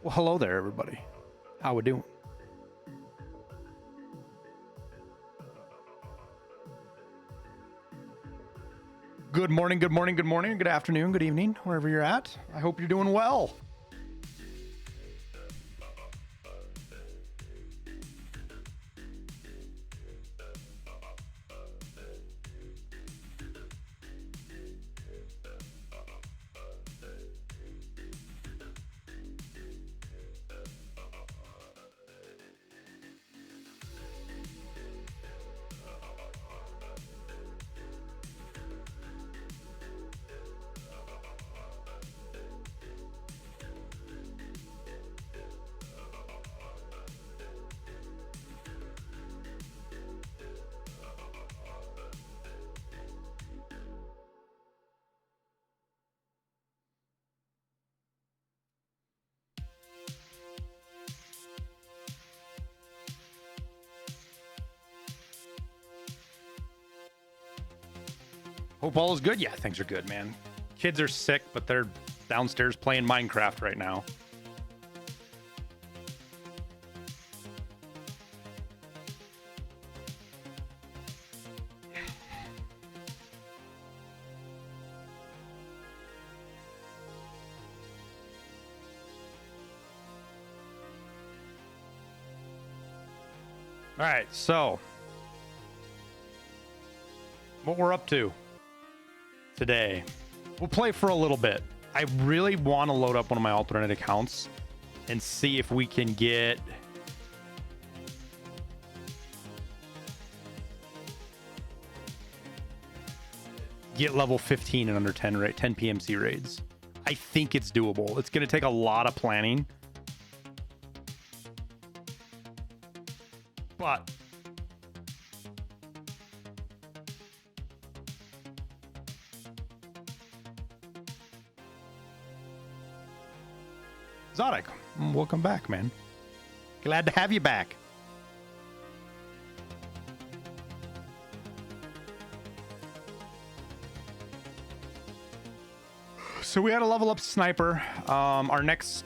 Well, hello there, everybody. How we doing? Good morning, good morning, good morning, good afternoon, good evening, wherever you're at. I hope you're doing well. Hope all is good. Yeah, things are good, man. Kids are sick, but they're downstairs playing Minecraft right now. All right, so what we're up to today. We'll play for a little bit. I really want to load up one of my alternate accounts and see if we can get level 15 in under 10 PMC raids. I think it's doable. It's going to take a lot of planning. But Zodic, welcome back, man. Glad to have you back. So we had a level up sniper. Our next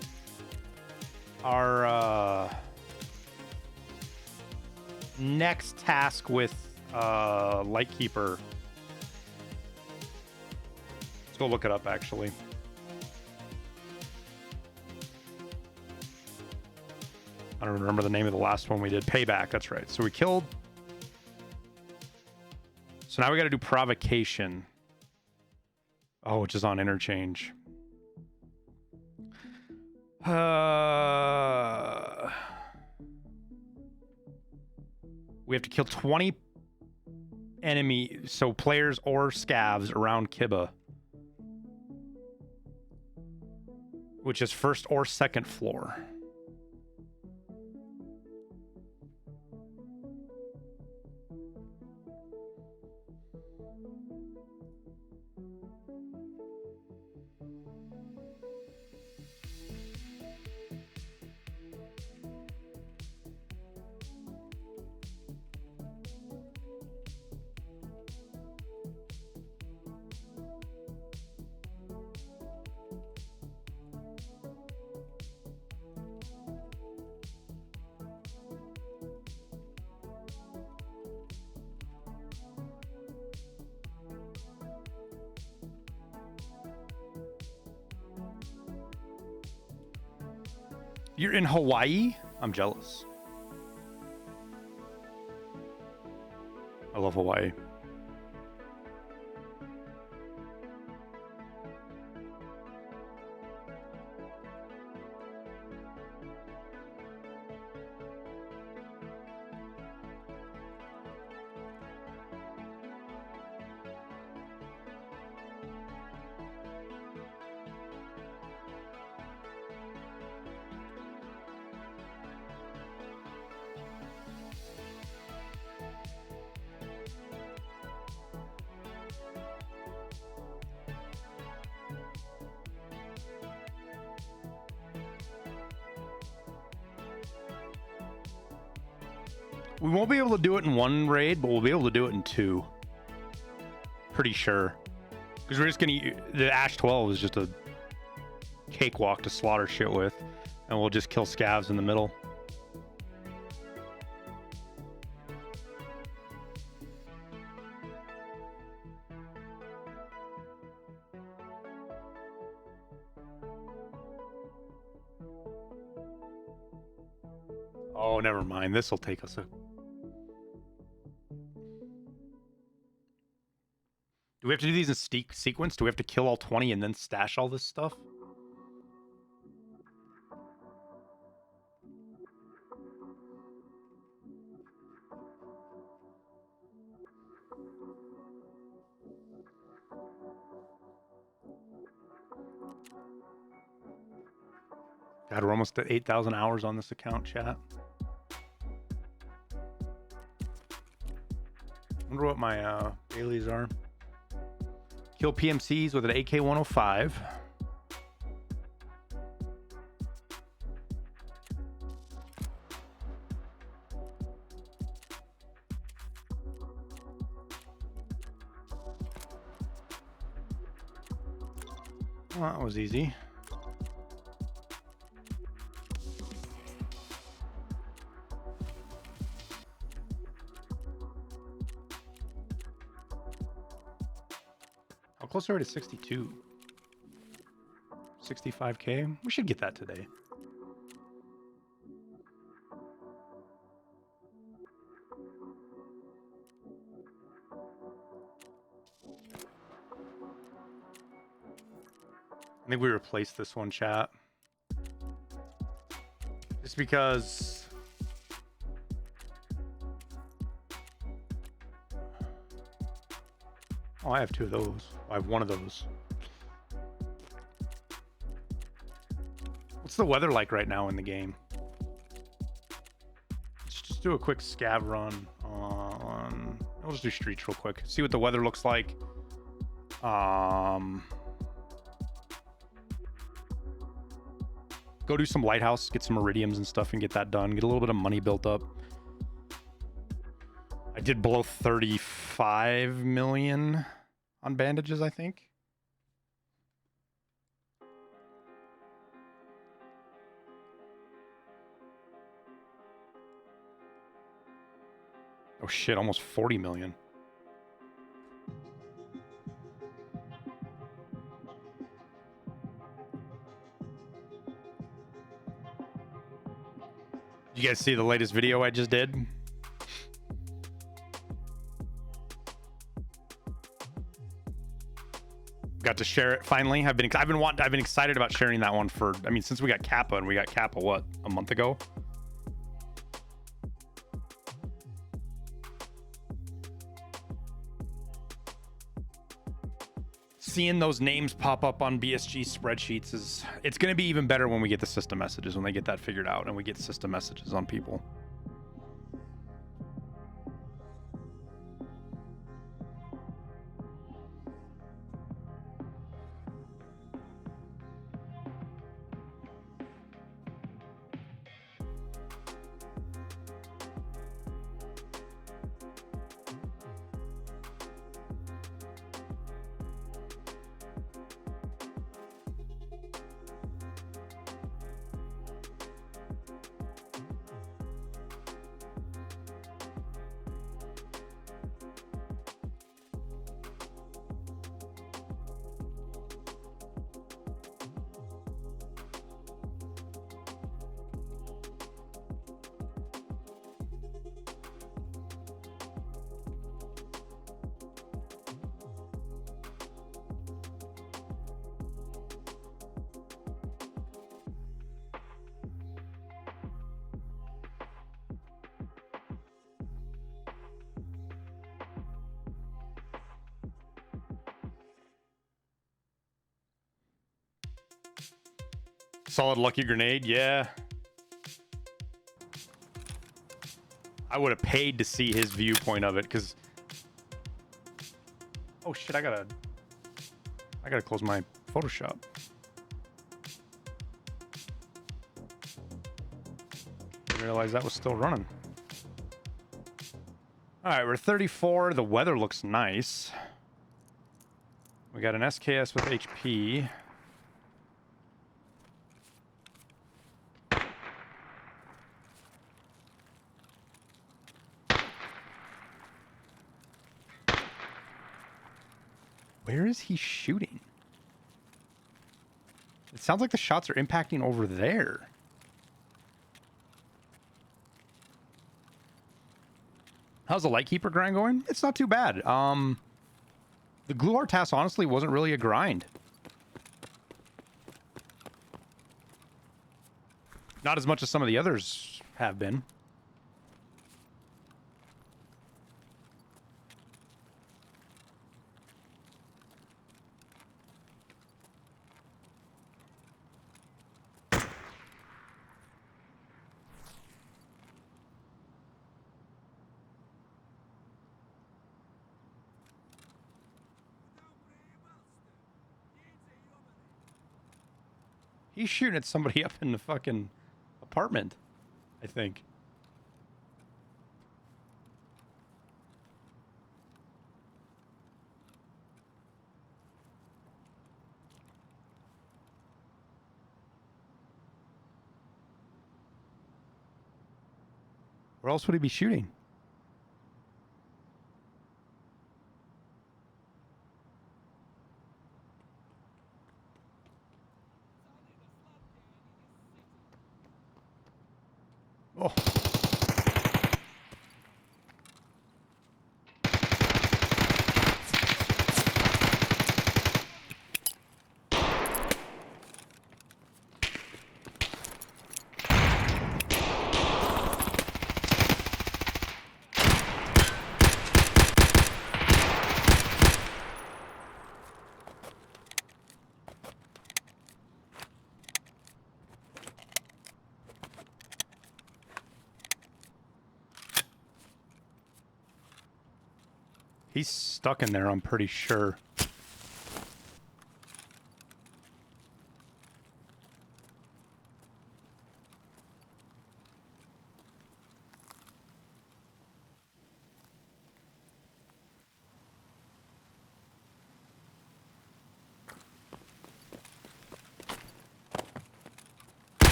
task with Lightkeeper. Let's go look it up, actually. I don't remember the name of the last one we did. Payback, that's right. So we killed. So now we got to do provocation. Oh, which is on interchange. We have to kill 20 enemy, so players or scavs around Kiba, which is first or second floor. You're in Hawaii? I'm jealous. I love Hawaii. We won't be able to do it in one raid, but we'll be able to do it in two. Pretty sure. Because we're just going to... The Ash 12 is just a cakewalk to slaughter shit with. And we'll just kill scavs in the middle. Oh, never mind. This will take us a... Do we have to do these in sequence? Do we have to kill all 20 and then stash all this stuff? God, we're almost at 8,000 hours on this account, chat. Wonder what my dailies are. Kill PMCs with an AK-105. Well, that was easy. How close are we to 62? 65K? We should get that today. I think we replaced this one, chat. Just because... Oh, I have two of those. I have one of those. What's the weather like right now in the game? Let's just do a quick scav run on... I'll just do streets real quick. See what the weather looks like. Go do some lighthouse, get some iridiums and stuff and get that done. Get a little bit of money built up. I did below 35 million on bandages, I think. Oh shit, almost 40 million. You guys see the latest video I just did? Got to share it finally. I've been excited about sharing that one for, I mean, since we got Kappa, and we got Kappa what, a month ago? Seeing those names pop up on BSG spreadsheets is, it's going to be even better when we get the system messages, when they get that figured out and we get system messages on people. Solid lucky grenade, yeah. I would have paid to see his viewpoint of it, because... Oh shit, I gotta close my Photoshop. Didn't realize that was still running. Alright, we're 34. The weather looks nice. We got an SKS with HP. Where is he shooting? It sounds like the shots are impacting over there. How's the Lightkeeper grind going? It's not too bad. The Glue task honestly wasn't really a grind. Not as much as some of the others have been. He's shooting at somebody up in the fucking apartment, I think. Where else would he be shooting? Oh. He's stuck in there, I'm pretty sure.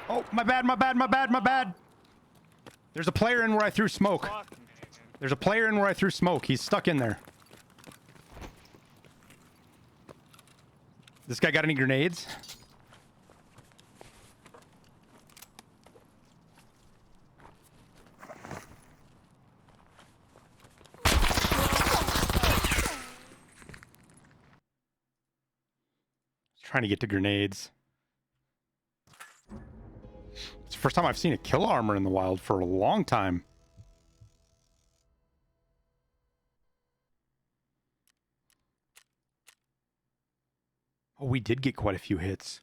Oh, my bad, my bad, my bad, my bad. There's a player in where I threw smoke. There's a player in where I threw smoke. He's stuck in there. This guy got any grenades? Trying to get to grenades. It's the first time I've seen a kill armor in the wild for a long time. Oh, we did get quite a few hits.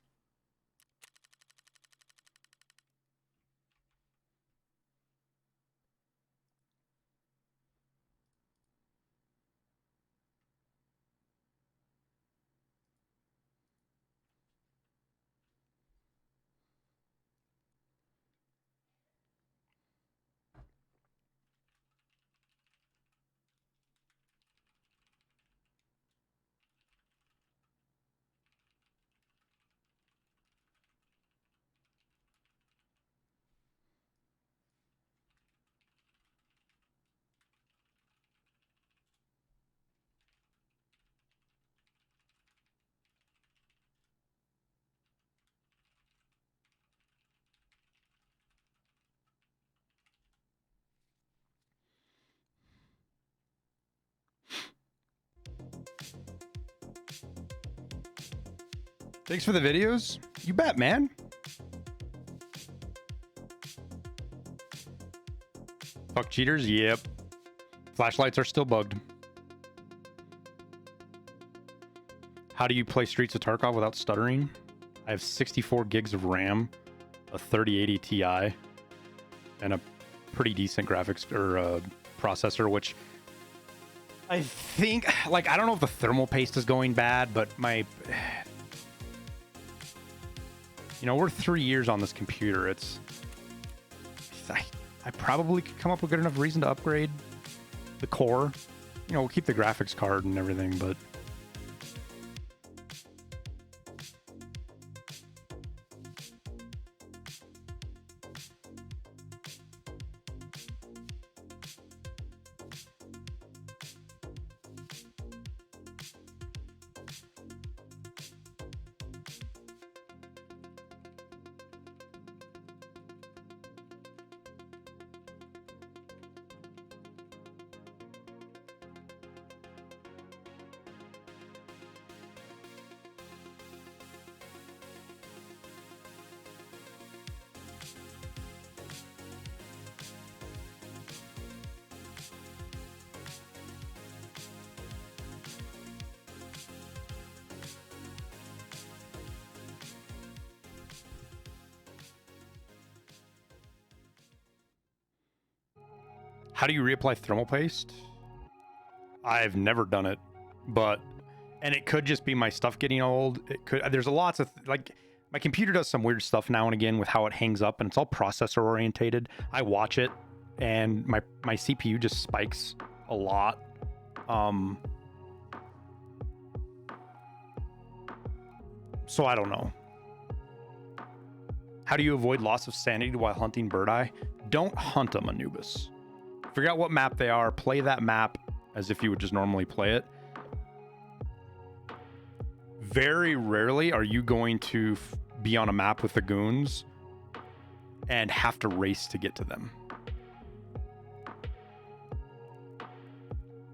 Thanks for the videos. You bet, man. Fuck cheaters? Yep. Flashlights are still bugged. How do you play Streets of Tarkov without stuttering? I have 64 gigs of RAM, a 3080 Ti, and a pretty decent graphics or processor, which I think, like, I don't know if the thermal paste is going bad, but my... You know, we're 3 years on this computer. I probably could come up with good enough reason to upgrade the core. You know, we'll keep the graphics card and everything, but... How do you reapply thermal paste? I've never done it, but, and it could just be my stuff getting old. It could, there's lots of, like, my computer does some weird stuff now and again with how it hangs up, and it's all processor orientated. I watch it and my CPU just spikes a lot. So I don't know. How do you avoid loss of sanity while hunting bird eye? Don't hunt them, Anubis. Figure out what map they are, play that map as if you would just normally play it. Very rarely are you going to be on a map with the goons and have to race to get to them.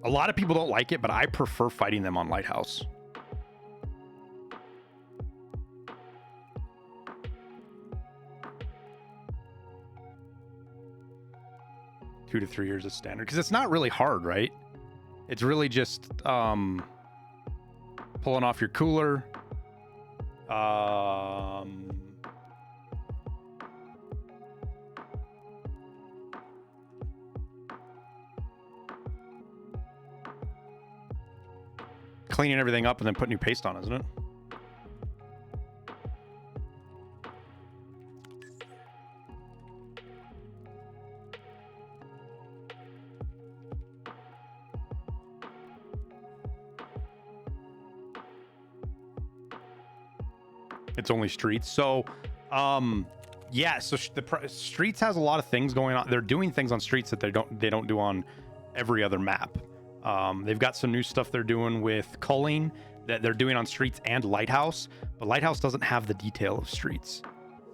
A lot of people don't like it, but I prefer fighting them on Lighthouse. Two to 3 years is standard because it's not really hard, right? It's really just pulling off your cooler, cleaning everything up and then putting new paste on, isn't it? It's only Streets. So, yeah. So Streets has a lot of things going on. They're doing things on Streets that they don't do on every other map. They've got some new stuff they're doing with culling that they're doing on Streets and Lighthouse, but Lighthouse doesn't have the detail of Streets.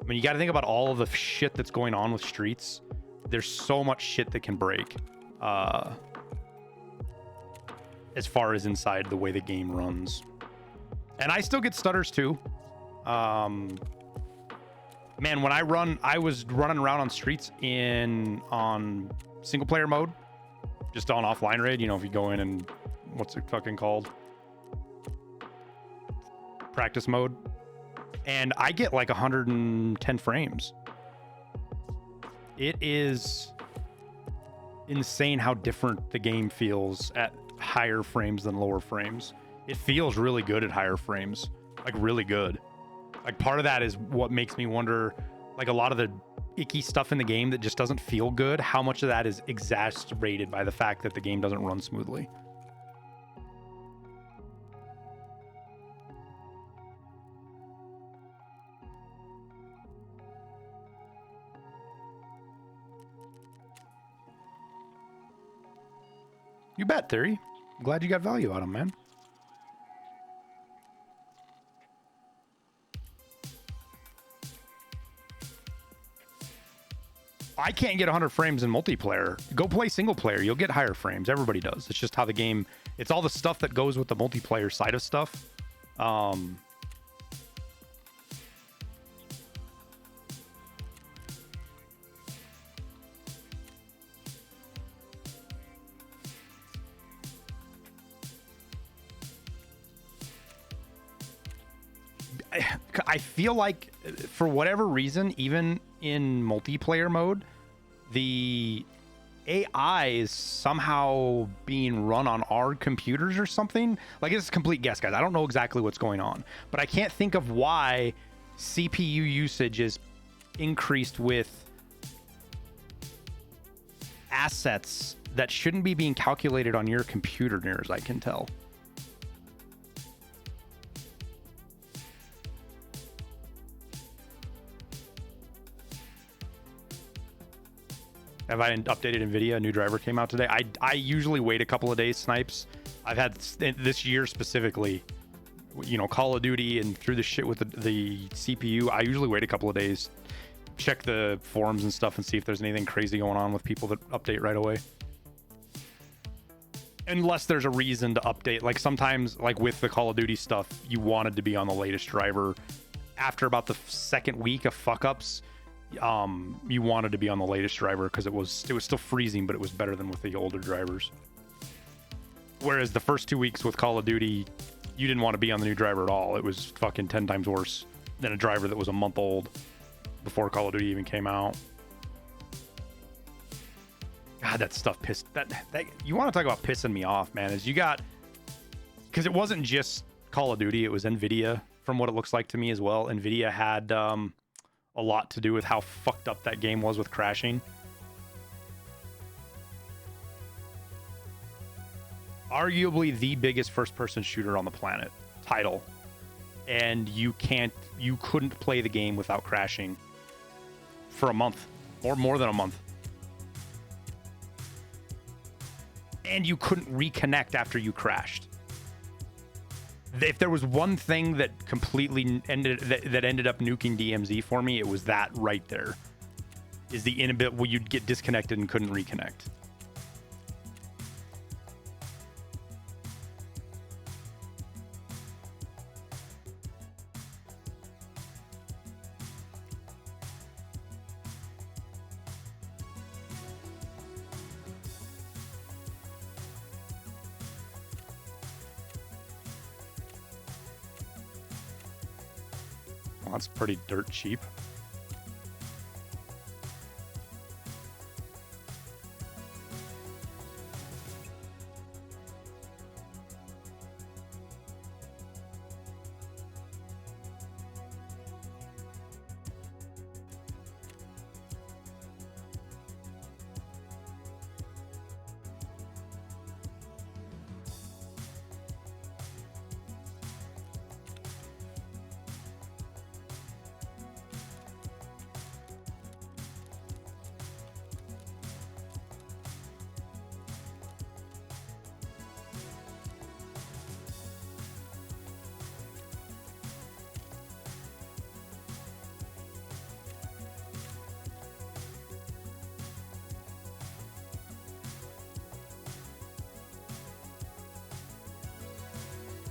I mean, you got to think about all of the shit that's going on with Streets. There's so much shit that can break, as far as inside the way the game runs. And I still get stutters too. Man, when I was running around on Streets on single player mode, just on offline raid. You know, if you go in and what's it fucking called? Practice mode. And I get like 110 frames. It is insane how different the game feels at higher frames than lower frames. It feels really good at higher frames, like really good. Like part of that is what makes me wonder, like a lot of the icky stuff in the game that just doesn't feel good, how much of that is exacerbated by the fact that the game doesn't run smoothly. You bet, Theory. I'm glad you got value out of them, man. I can't get 100 frames in multiplayer. Go play single player. You'll get higher frames. Everybody does. It's just how the game... It's all the stuff that goes with the multiplayer side of stuff. I feel like for whatever reason, even in multiplayer mode, the AI is somehow being run on our computers or something. Like, it's a complete guess, guys. I don't know exactly what's going on, but I can't think of why CPU usage is increased with assets that shouldn't be being calculated on your computer, near as I can tell. Have I updated NVIDIA? A new driver came out today. I usually wait a couple of days, Snipes. I've had this year specifically, you know, Call of Duty and through the shit with the CPU. I usually wait a couple of days, check the forums and stuff and see if there's anything crazy going on with people that update right away. Unless there's a reason to update. Like sometimes, like with the Call of Duty stuff, you wanted to be on the latest driver. After about the second week of fuck-ups, you wanted to be on the latest driver because it was still freezing, but it was better than with the older drivers. Whereas the first 2 weeks with Call of Duty, you didn't want to be on the new driver at all. It was fucking 10 times worse than a driver that was a month old before Call of Duty even came out. God, that stuff pissed that you want to talk about pissing me off, man. Is you got, because it wasn't just Call of Duty, it was NVIDIA, from what it looks like to me as well. NVIDIA had a lot to do with how fucked up that game was with crashing. Arguably the biggest first-person shooter on the planet, title, and you couldn't play the game without crashing for a month, or more than a month, and you couldn't reconnect after you crashed. If there was one thing that completely ended up nuking DMZ for me, it was that right there. Is the inability where you'd get disconnected and couldn't reconnect. Well, that's pretty dirt cheap.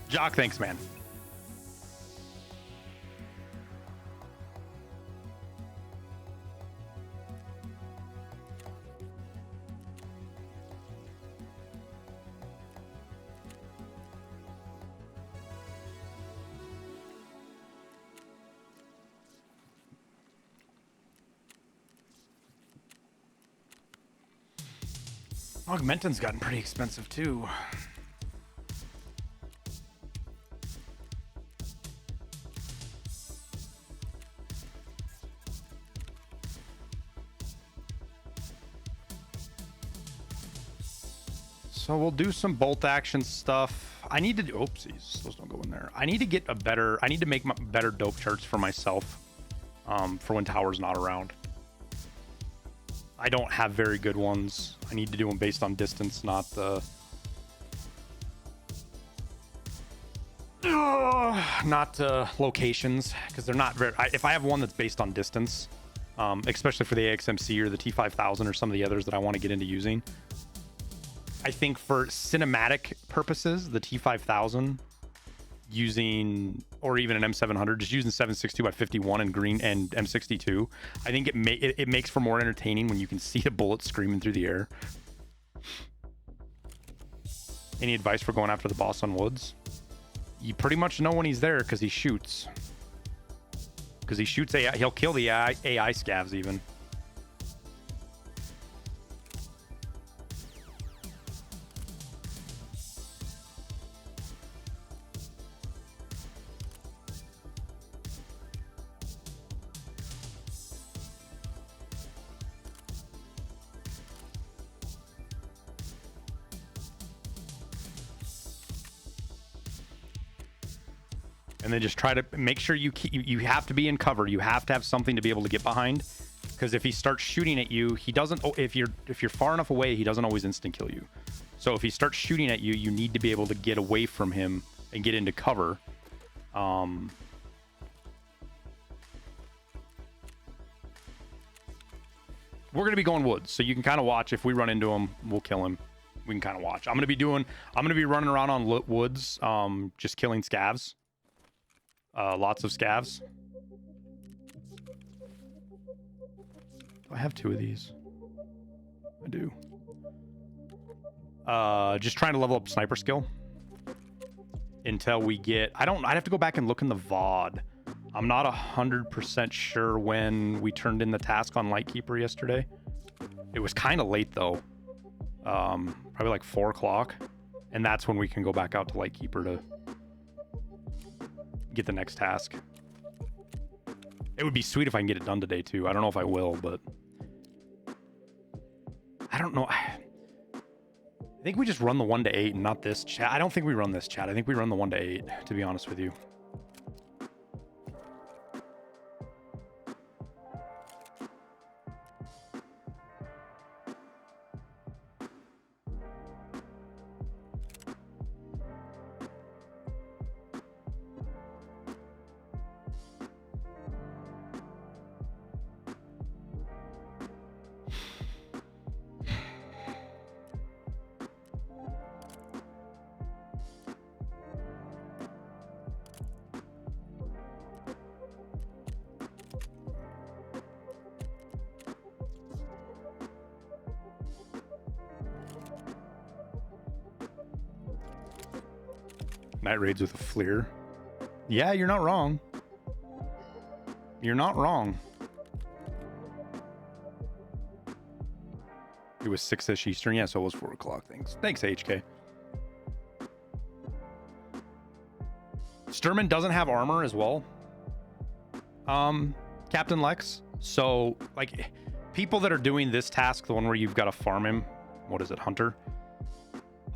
Jock, thanks, man. Augmentin's gotten pretty expensive too. So we'll do some bolt action stuff. I need to do, oopsies, those don't go in there. I need to get a better, I need to make better dope charts for myself for when Tower's not around. I don't have very good ones. I need to do them based on distance, not the... not locations, because they're not very... if I have one that's based on distance, especially for the AXMC or the T5000 or some of the others that I want to get into using, I think for cinematic purposes, the T5000 using, or even an M700, just using 7.62 by 51 and green and M62, I think it makes for more entertaining when you can see the bullets screaming through the air. Any advice for going after the boss on woods? You pretty much know when he's there because he shoots. Because he shoots AI, he'll kill the AI scavs even. And then just try to make sure you have to be in cover. You have to have something to be able to get behind, because if he starts shooting at you, he doesn't. If you're far enough away, he doesn't always instant kill you. So if he starts shooting at you, you need to be able to get away from him and get into cover. We're gonna be going woods, so you can kind of watch. If we run into him, we'll kill him. We can kind of watch. I'm gonna be running around on woods, just killing scavs. Lots of scavs. Do I have 2 of these? I do. Just trying to level up sniper skill until we get... I'd have to go back and look in the VOD. I'm not 100% sure when we turned in the task on Lightkeeper yesterday. It was kind of late though. Probably like 4 o'clock. And that's when we can go back out to Lightkeeper to get the next task. It would be sweet if I can get it done today too. I don't know if I will, but I don't know. I think we just run the 1 to 8 and not this chat. I don't think we run this chat. I think we run the 1 to 8, to be honest with you. Night raids with a FLIR. Yeah, you're not wrong. You're not wrong. It was 6-ish Eastern. Yeah, so it was 4 o'clock. Thanks, HK. Sturman doesn't have armor as well. Captain Lex. So, like, people that are doing this task, the one where you've got to farm him, what is it, Hunter?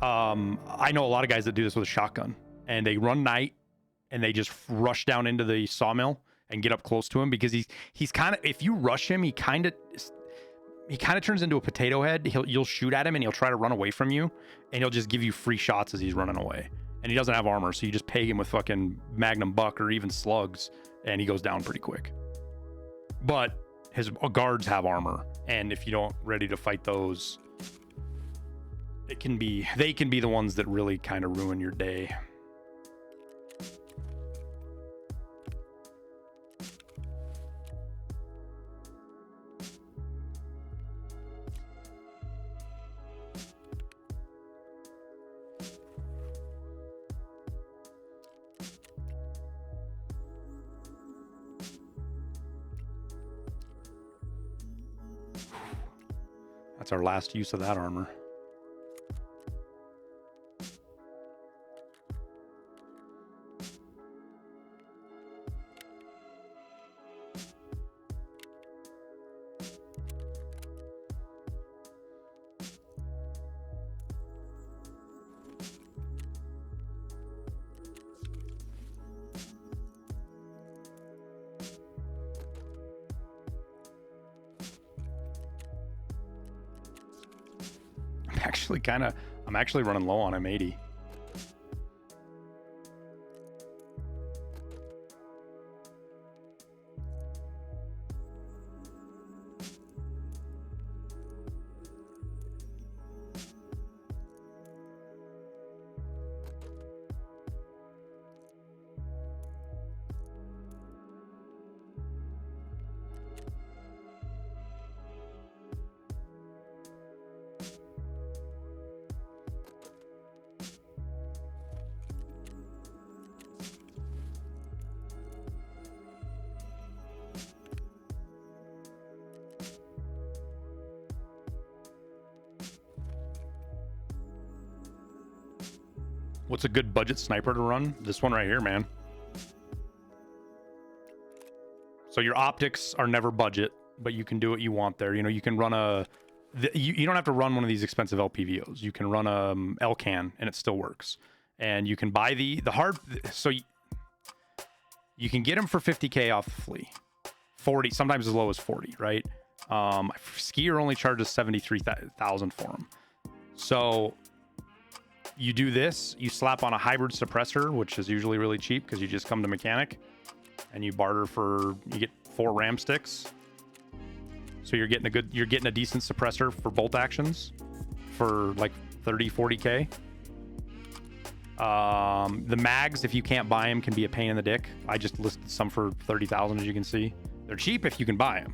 I know a lot of guys that do this with a shotgun. And they run night and they just rush down into the sawmill and get up close to him, because he's kind of, if you rush him, he kind of turns into a potato head. You'll shoot at him and he'll try to run away from you, and he'll just give you free shots as he's running away. And he doesn't have armor, so you just peg him with fucking Magnum Buck or even slugs, and he goes down pretty quick. But his guards have armor, and if you don't ready to fight those, they can be the ones that really kind of ruin your day. That's our last use of that armor. I'm actually running low on M80. What's a good budget sniper to run? This one right here, man. So your optics are never budget, but you can do what you want there. You know, you can run you don't have to run one of these expensive LPVOs. You can run a LCAN and it still works. And you can buy so you can get them for 50K off the flea. 40, sometimes as low as 40, right? Skier only charges 73,000 for them. So you do this, you slap on a hybrid suppressor, which is usually really cheap because you just come to mechanic and you barter you get 4 ram sticks. So you're getting a decent suppressor for bolt actions for like 30, 40K. The mags, if you can't buy them, can be a pain in the dick. I just listed some for 30,000, as you can see. They're cheap if you can buy them.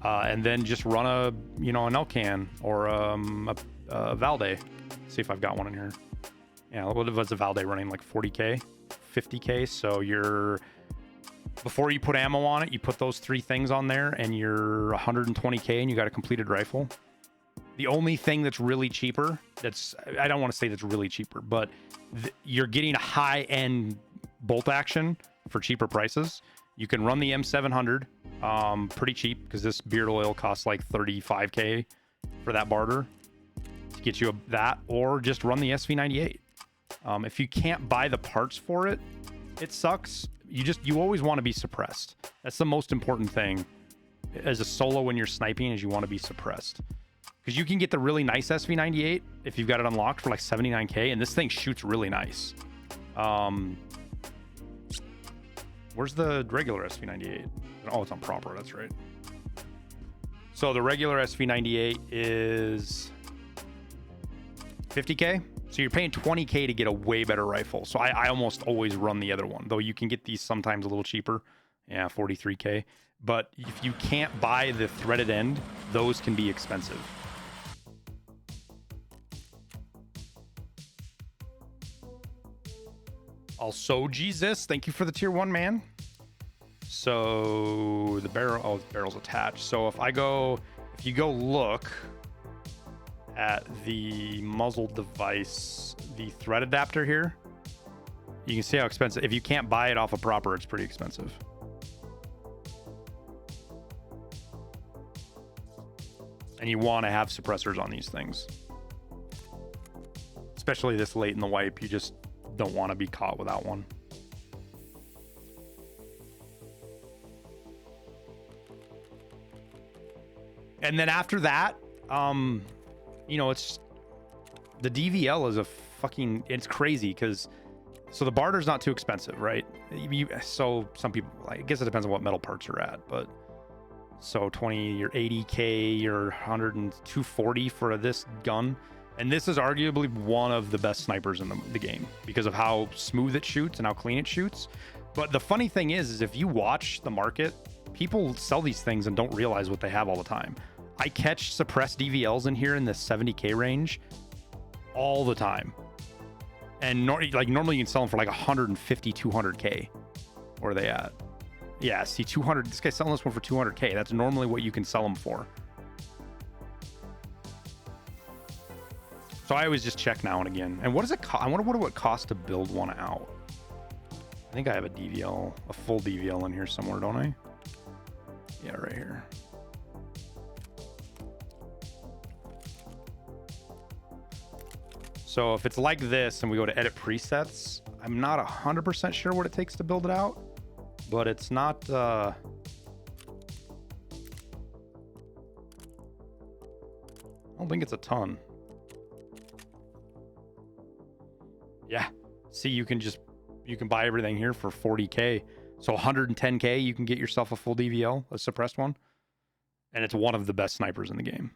And then just run an Elcan or a Valde. See if I've got one in here. Yeah, what was a Valde running, like 40K, 50K? So before you put ammo on it, you put those 3 things on there and you're 120K and you got a completed rifle. The only thing that's really cheaper, I don't want to say that's really cheaper, but you're getting a high-end bolt action for cheaper prices. You can run the M700 pretty cheap because this beard oil costs like 35K for that barter to get you that, or just run the SV98. If you can't buy the parts for it, it sucks. You always want to be suppressed. That's the most important thing as a solo when you're sniping, is you want to be suppressed. Because you can get the really nice SV98 if you've got it unlocked for like 79K, and this thing shoots really nice. Where's the regular SV98? Oh, it's on proper, that's right. So the regular SV98 is 50K. So you're paying 20K to get a way better rifle. So I almost always run the other one, though you can get these sometimes a little cheaper. Yeah, 43K. But if you can't buy the threaded end, those can be expensive. Also, Jesus, thank you for the tier 1, man. So the barrel's attached. So if you go look at the muzzle device, the thread adapter here, you can see how expensive. If you can't buy it off of proper, it's pretty expensive. And you want to have suppressors on these things, especially this late in the wipe. You just don't want to be caught without one. And then after that, it's the DVL is it's crazy because the barter's not too expensive, right? So some people, I guess it depends on what metal parts you're at, but so 20, you're 80K, you're 100 and 240 for this gun. And this is arguably one of the best snipers in the game because of how smooth it shoots and how clean it shoots. But the funny thing is if you watch the market, people sell these things and don't realize what they have all the time. I catch suppressed DVLs in here in the 70K range all the time. And normally you can sell them for like 150, 200K. Where are they at? Yeah, see, 200. This guy's selling this one for 200K. That's normally what you can sell them for. So I always just check now and again. And what does it cost? I wonder what it would cost to build one out. I think I have a DVL, a full DVL in here somewhere, don't I? Yeah, right here. So if it's like this and we go to edit presets, I'm not 100% sure what it takes to build it out, but it's not, I don't think it's a ton. Yeah. See, you can buy everything here for 40K. So 110K, you can get yourself a full DVL, a suppressed one. And it's one of the best snipers in the game.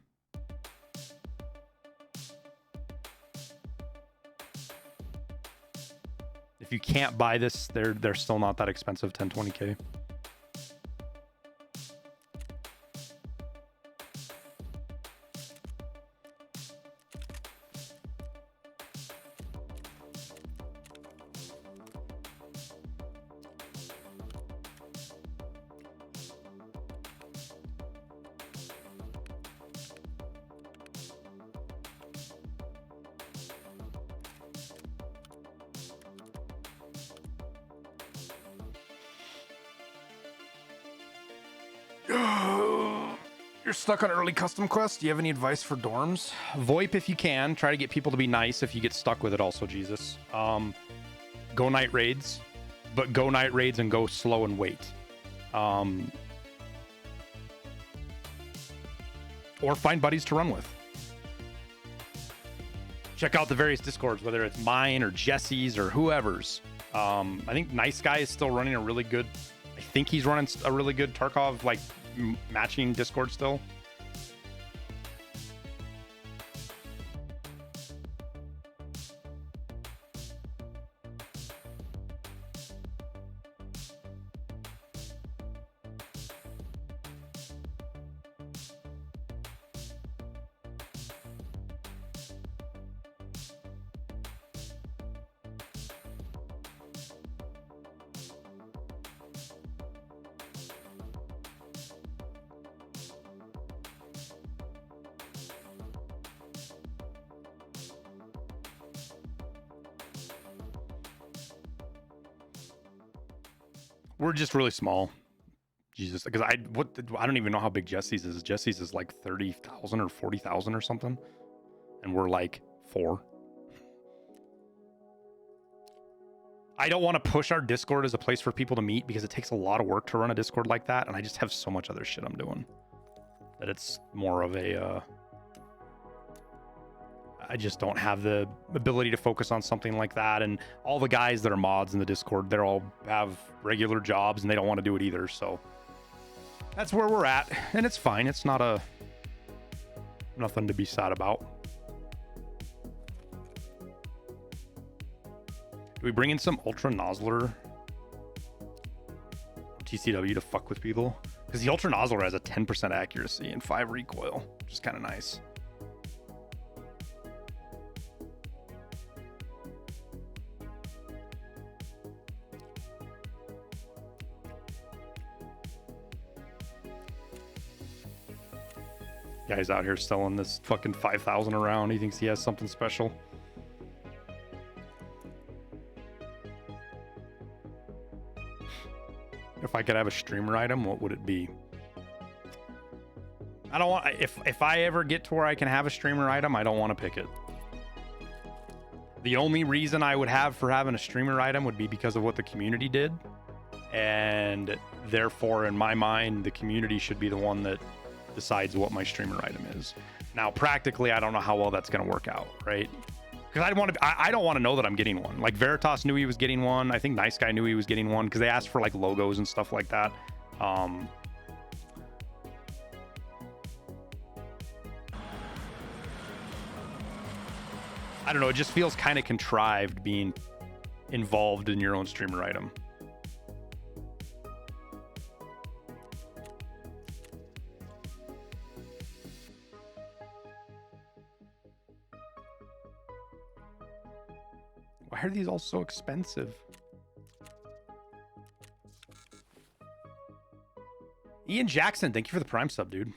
If you can't buy this, they're still not that expensive, 1020K. You're stuck on early custom quests. Do you have any advice for dorms? VoIP if you can. Try to get people to be nice if you get stuck with it also, Jesus. Go night raids. But go night raids and go slow and wait. Or find buddies to run with. Check out the various Discords, whether it's mine or Jesse's or whoever's. I think Nice Guy is still running a really good... I think he's running a really good Tarkov, like, matching Discord still. We're just really small. Jesus, because I don't even know how big Jesse's is. Jesse's is like 30,000 or 40,000 or something, and we're like 4. I don't want to push our Discord as a place for people to meet because it takes a lot of work to run a Discord like that, and I just have so much other shit I'm doing that it's more of a I just don't have the ability to focus on something like that. And all the guys that are mods in the Discord, they're all have regular jobs and they don't want to do it either. So that's where we're at. And it's fine. It's not nothing to be sad about. Do we bring in some Ultra Nozzler TCW to fuck with people? Because the Ultra Nozzler has a 10% accuracy and 5 recoil, which is kind of nice. Guy's out here selling this fucking 5,000 around. He thinks he has something special. If I could have a streamer item, what would it be? I don't want, if I ever get to where I can have a streamer item, I don't want to pick it. The only reason I would have for having a streamer item would be because of what the community did. And therefore, in my mind, the community should be the one that decides what my streamer item is. Now, practically, I don't know how well that's going to work out, right? Because I don't want to know that I'm getting one. Like Veritas knew he was getting one. I think Nice Guy knew he was getting one because they asked for like logos and stuff like that. I don't know. It just feels kind of contrived being involved in your own streamer item. Why are these all so expensive? Ian Jackson, thank you for the Prime sub, dude.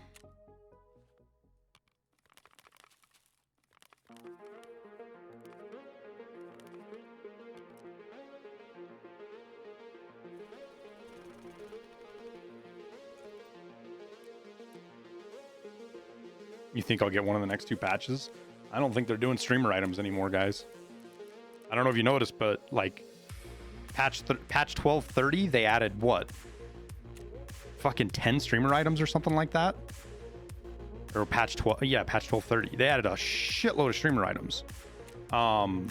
You think I'll get one of the next 2 patches? I don't think they're doing streamer items anymore, guys. I don't know if you noticed, but like patch 1230, they added what? Fucking 10 streamer items or something like that. Or patch 12, yeah, patch 1230. They added a shitload of streamer items. And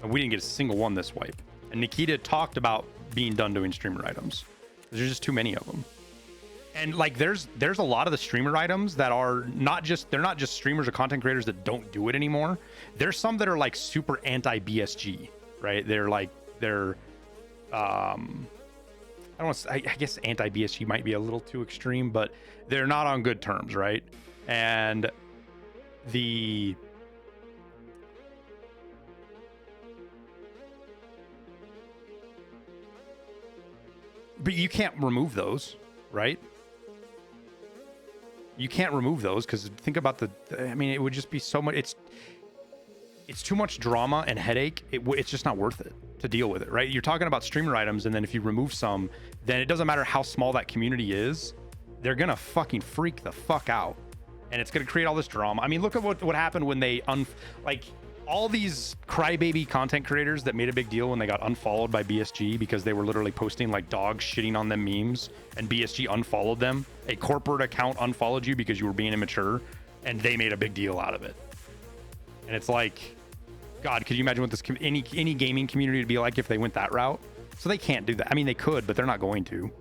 we didn't get a single one this wipe. And Nikita talked about being done doing streamer items. There's just too many of them. And like there's a lot of the streamer items that are they're not just streamers or content creators that don't do it anymore. There's some that are like super anti BSG, right? They're I don't want to, I guess anti BSG might be a little too extreme, but they're not on good terms, right? And but you can't remove those, right? You can't remove those because think about I mean, it would just be so much. It's too much drama and headache. It's just not worth it to deal with it, right? You're talking about streamer items, and then if you remove some, then it doesn't matter how small that community is. They're gonna fucking freak the fuck out, and it's gonna create all this drama. I mean, look at what happened when they all these crybaby content creators that made a big deal when they got unfollowed by BSG because they were literally posting like dogs shitting on them memes, and BSG unfollowed them. A corporate account unfollowed you because you were being immature, and they made a big deal out of it. And it's like, God, could you imagine what this any gaming community would be like if they went that route? So they can't do that. I mean, they could, but they're not going to.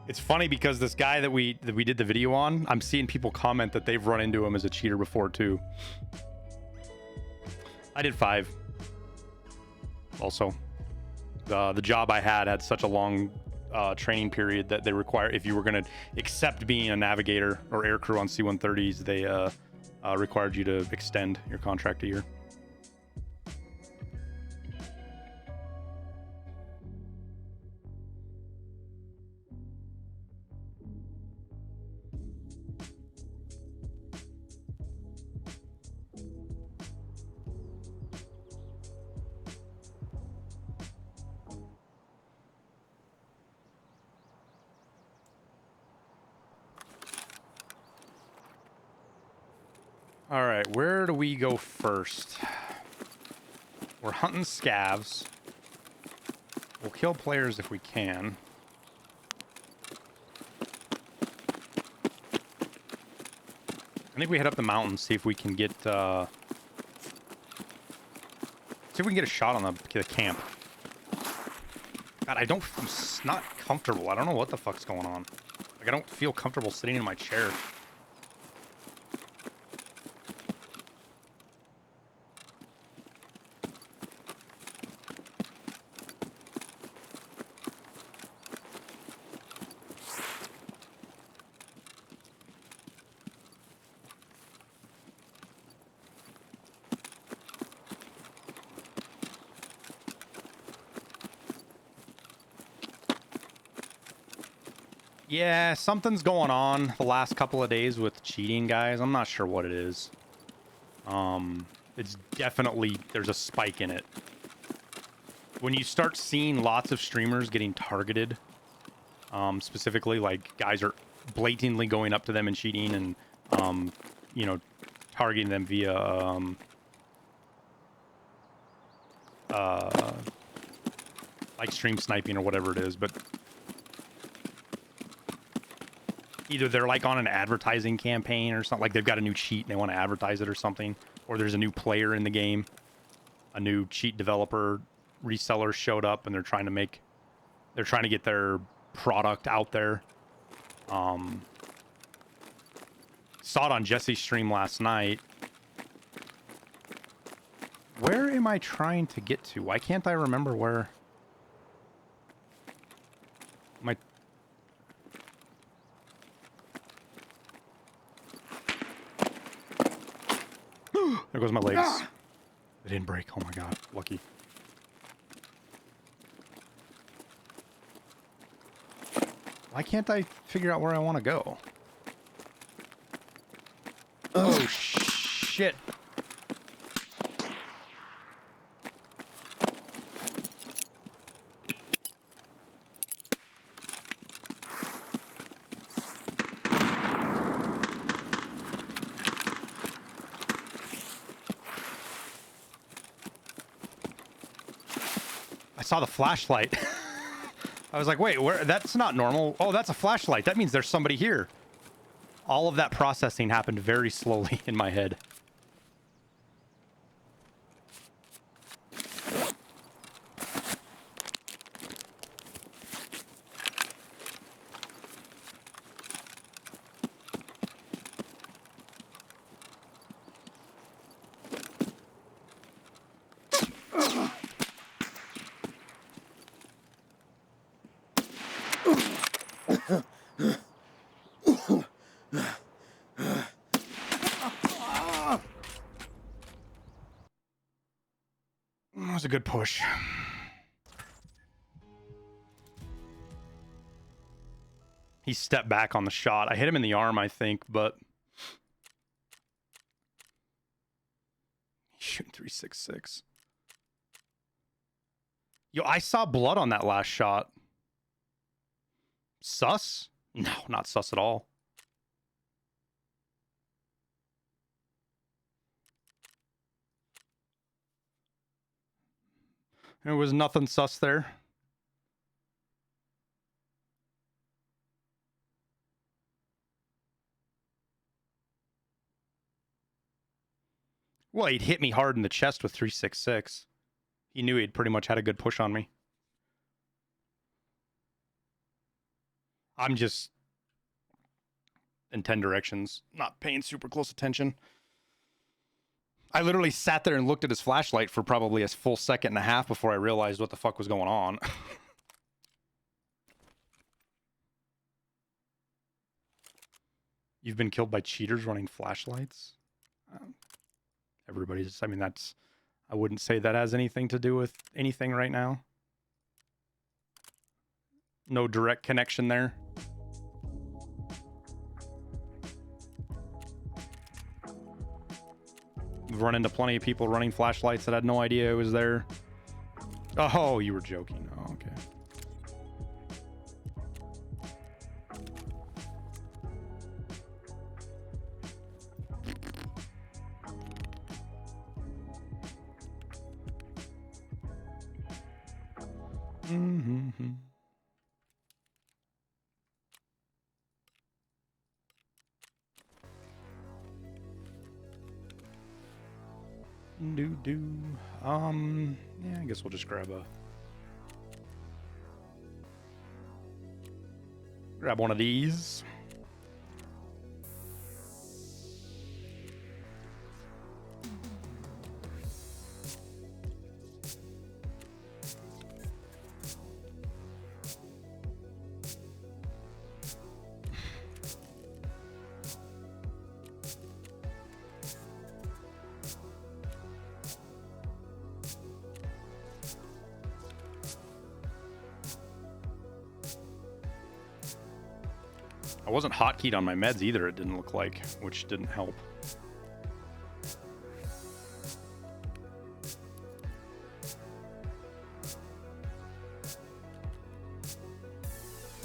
It's funny because this guy that we did the video on, I'm seeing people comment that they've run into him as a cheater before too. I did 5. Also, the job I had such a long training period that they require, if you were going to accept being a navigator or aircrew on C-130s, they required you to extend your contract a year. All right, where do we go first? We're hunting scavs. We'll kill players if we can. I think we head up the mountain, see if we can get see if we can get a shot on the camp. God, I'm not comfortable. I don't know what the fuck's going on. Like, I don't feel comfortable sitting in my chair. Yeah, something's going on the last couple of days with cheating, guys. I'm not sure what it is. It's definitely, there's a spike in it. When you start seeing lots of streamers getting targeted, specifically, like, guys are blatantly going up to them and cheating and, you know, targeting them via, like stream sniping or whatever it is, but either they're like on an advertising campaign or something, like they've got a new cheat and they want to advertise it or something, or there's a new player in the game, a new cheat developer, reseller showed up and they're trying to get their product out there. Saw it on Jesse's stream last night. Where am I trying to get to? Why can't I remember where my... There goes my legs. They didn't break. Oh my god. Lucky. Why can't I figure out where I want to go? Oh, shit. I saw the flashlight. I was like, wait, where? That's not normal. Oh, that's a flashlight. That means there's somebody here. All of that processing happened very slowly in my head. That was a good push. He stepped back on the shot. I hit him in the arm, I think, but he's shooting 366. Yo, I saw blood on that last shot. Sus? No, not sus at all. There was nothing sus there. Well, he'd hit me hard in the chest with 366. He knew he'd pretty much had a good push on me. I'm just in 10 directions, not paying super close attention. I literally sat there and looked at his flashlight for probably a full second and a half before I realized what the fuck was going on. You've been killed by cheaters running flashlights? Everybody's, I mean, that's, I wouldn't say that has anything to do with anything right now. No direct connection there. We've run into plenty of people running flashlights that had no idea it was there. Oh, you were joking. Oh, okay. Mm-hmm. Yeah, I guess we'll just grab one of these. I wasn't hotkeyed on my meds either, it didn't look like, which didn't help.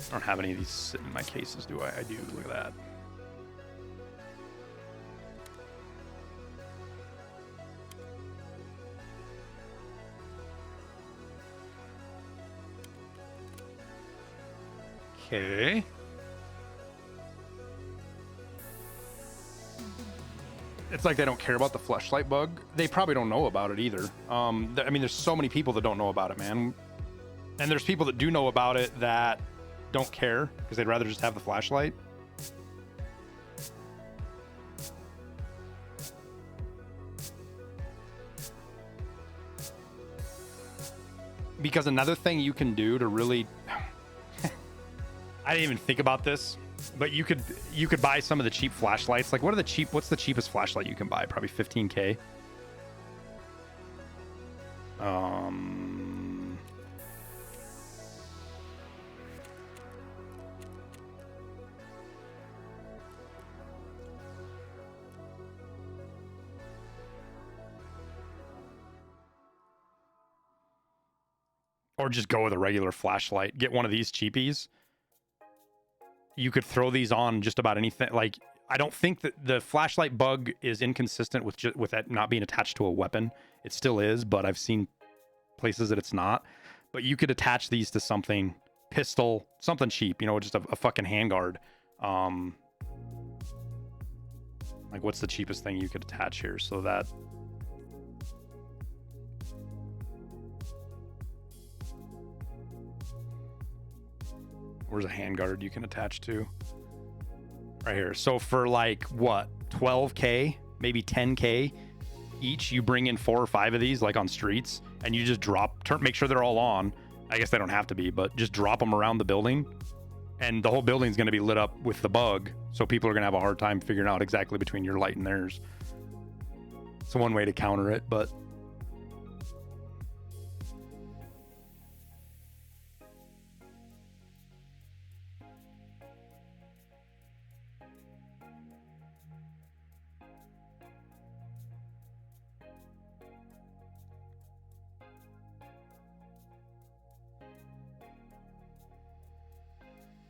I don't have any of these sitting in my cases, do I? I do. Look at that. Okay. It's like they don't care about the fleshlight bug. They probably don't know about it either. I mean, there's so many people that don't know about it, man. And there's people that do know about it that don't care because they'd rather just have the flashlight. Because another thing you can do to really I didn't even think about this, but you could buy some of the cheap flashlights. Like what's the cheapest flashlight you can buy? Probably 15K. Or just go with a regular flashlight. Get one of these cheapies. You could throw these on just about anything. Like, I don't think that the flashlight bug is inconsistent with that not being attached to a weapon. It still is, but I've seen places that it's not. But you could attach these to something, pistol, something cheap, you know, just a fucking handguard. Like, what's the cheapest thing you could attach here? So that... Where's a handguard you can attach to? Right here. So for like, what, 12K, maybe 10K each, you bring in 4 or 5 of these, like on streets, and you just make sure they're all on. I guess they don't have to be, but just drop them around the building, and the whole building's going to be lit up with the bug. So people are going to have a hard time figuring out exactly between your light and theirs. It's one way to counter it, but...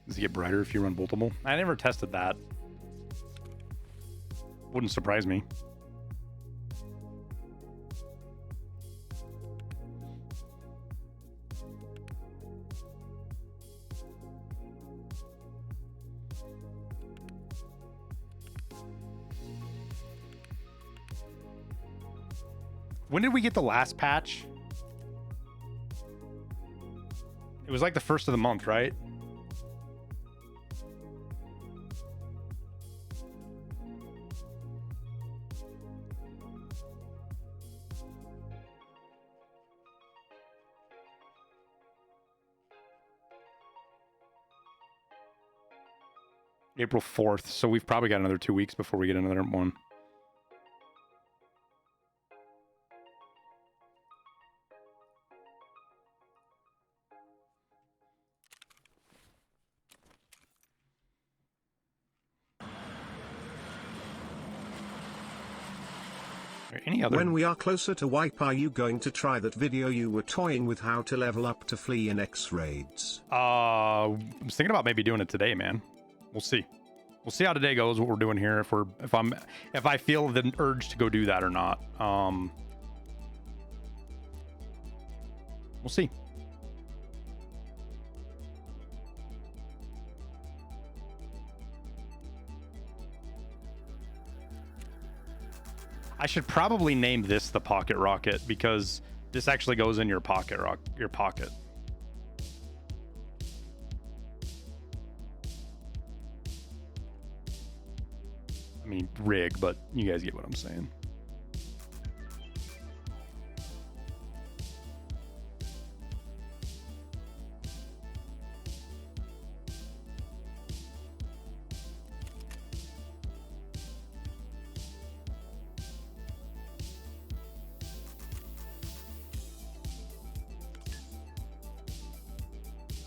Does it get brighter if you run multiple? I never tested that. Wouldn't surprise me. When did we get the last patch? It was like the first of the month, right? April 4th, so we've probably got another 2 weeks before we get another one. Any other? When we are closer to wipe, are you going to try that video you were toying with how to level up to flee in X raids? I was thinking about maybe doing it today, man. We'll see. We'll see how today goes, what we're doing here, if I feel the urge to go do that or not. We'll see. I should probably name this the pocket rocket because this actually goes in your pocket. I mean, rig, but you guys get what I'm saying.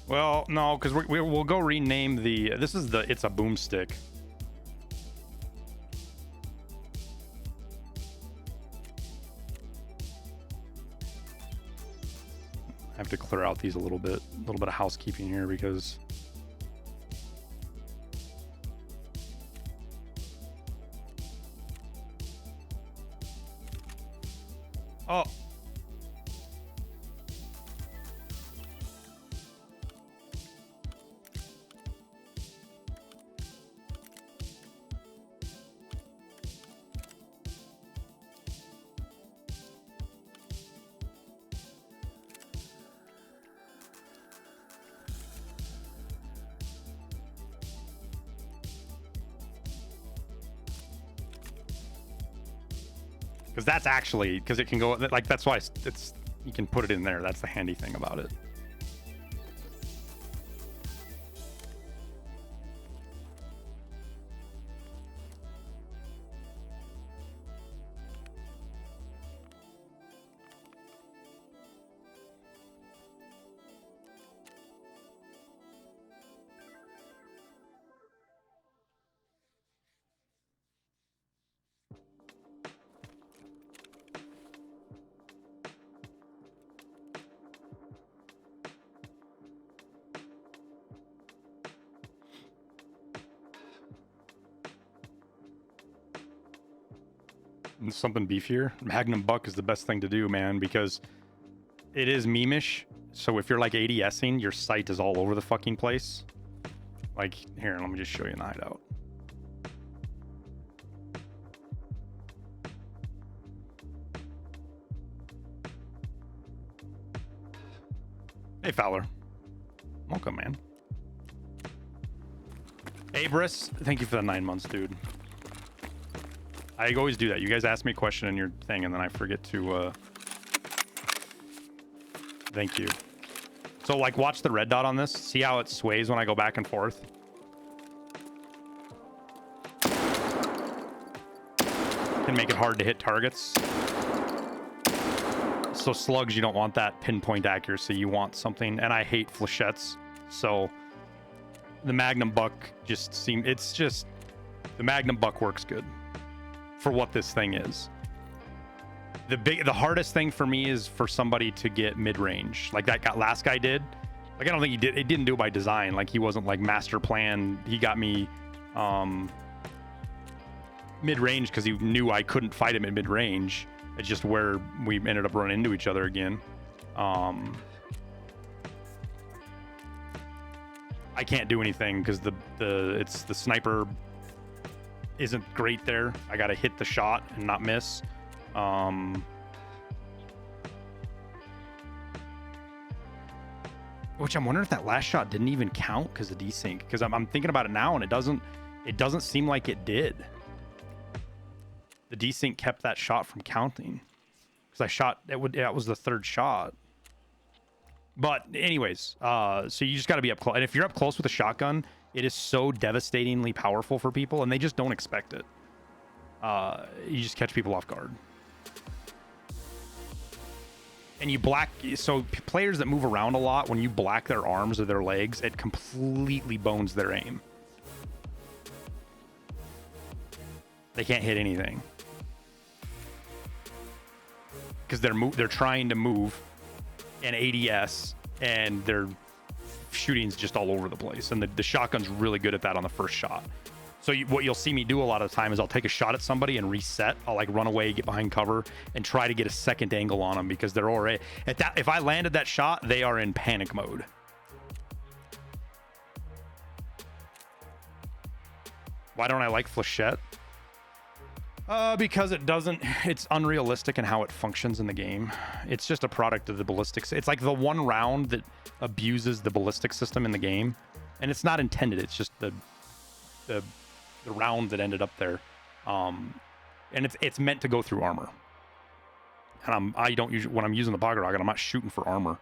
Well, no, because we'll go rename the. This is the. It's a boomstick. I have to clear out these a little bit of housekeeping here because. Oh. Because that's actually, because it can go, like, that's why it's, you can put it in there. That's the handy thing about it. Something beefier. Magnum Buck is the best thing to do, man, because it is meme-ish. So if you're like ADSing, your sight is all over the fucking place. Like, here, let me just show you in the hideout. Hey, Fowler. Welcome, man. Abris, thank you for the 9 months, dude. I always do that. You guys ask me a question in your thing, and then I forget to, Thank you. So, like, watch the red dot on this. See how it sways when I go back and forth? Can make it hard to hit targets. So slugs, you don't want that pinpoint accuracy. You want something, and I hate flechettes. So the Magnum Buck just the Magnum Buck works good for what this thing is. The hardest thing for me is for somebody to get mid-range, like that last guy did. Like, I don't think he did. It didn't do it by design. Like, he wasn't like master plan. He got me mid-range because he knew I couldn't fight him at mid-range. It's just where we ended up running into each other again. I can't do anything because the sniper isn't great there. I gotta hit the shot and not miss. Which I'm wondering if that last shot didn't even count because of desync. Because I'm thinking about it now, and it doesn't seem like it did. The desync kept that shot from counting because I shot that was the third shot. But anyways, so you just got to be up close, and if you're up close with a shotgun, it is so devastatingly powerful for people, and they just don't expect it. You just catch people off guard. And you black, so players that move around a lot, when you black their arms or their legs, it completely bones their aim. They can't hit anything because they're trying to move an ADS, and their shooting's just all over the place. And the shotgun's really good at that on the first shot. So what you'll see me do a lot of the time is I'll take a shot at somebody and reset. I'll like run away, get behind cover, and try to get a second angle on them because they're already at that. If I landed that shot, they are in panic mode. Why don't I like Flechette? Because it's unrealistic in how it functions in the game. It's just a product of the ballistics. It's like the one round that abuses the ballistic system in the game, and it's not intended. It's just the round that ended up there, and it's meant to go through armor. And I don't usually, when I'm using the pocket rocket, I'm not shooting for armor.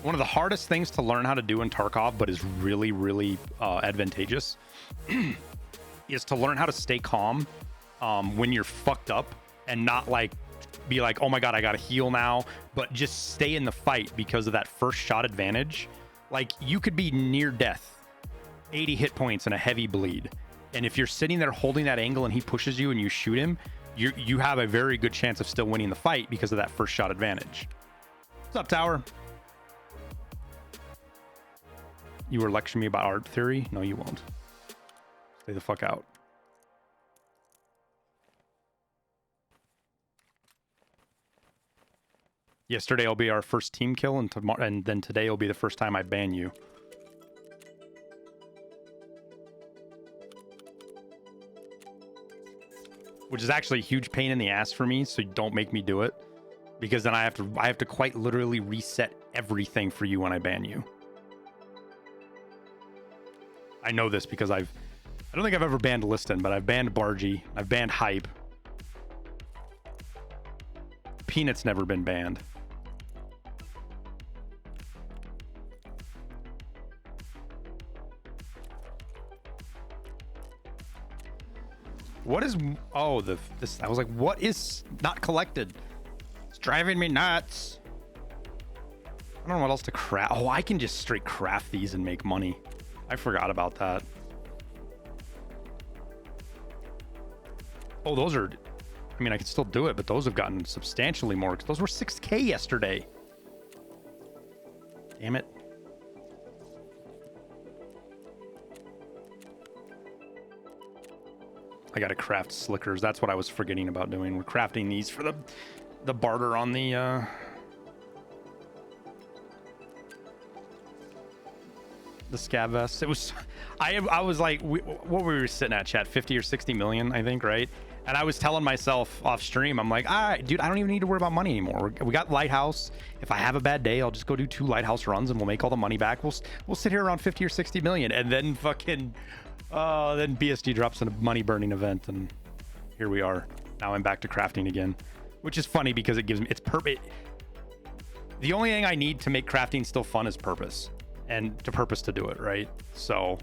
One of the hardest things to learn how to do in Tarkov, but is really, really advantageous, is to learn how to stay calm when you're fucked up and not like be like, oh my god, I gotta heal now, but just stay in the fight because of that first shot advantage. Like, you could be near death, 80 hit points and a heavy bleed, and if you're sitting there holding that angle and he pushes you and you shoot him, you have a very good chance of still winning the fight because of that first shot advantage. What's up, Tower? You were lecturing me about art theory? No, you won't. Stay the fuck out. Yesterday will be our first team kill, and tomorrow, and then today will be the first time I ban you. Which is actually a huge pain in the ass for me, so don't make me do it, because then I have to quite literally reset everything for you when I ban you. I know this because I don't think I've ever banned Liston, but I've banned Bargy, I've banned Hype. Peanut's never been banned. What is, oh, this, I was like, what is not collected? It's driving me nuts. I don't know what else to craft. Oh, I can just straight craft these and make money. I forgot about that. Oh, those are, I mean, I could still do it, but those have gotten substantially more. Those were 6K yesterday. Damn it. I gotta craft slickers. That's what I was forgetting about doing. We're crafting these for the barter on the scav vest. It was, I was like, what were we sitting at, chat? 50 or 60 million, I think, right? And I was telling myself off stream, I'm like, all right, dude, I don't even need to worry about money anymore. We got Lighthouse. If I have a bad day, I'll just go do 2 Lighthouse runs and we'll make all the money back. We'll sit here around 50 or 60 million, and then fucking then BSG drops in a money burning event, and here we are. Now I'm back to crafting again, which is funny because it gives me, it's perfect. The only thing I need to make crafting still fun is purpose, and to purpose to do it, right? So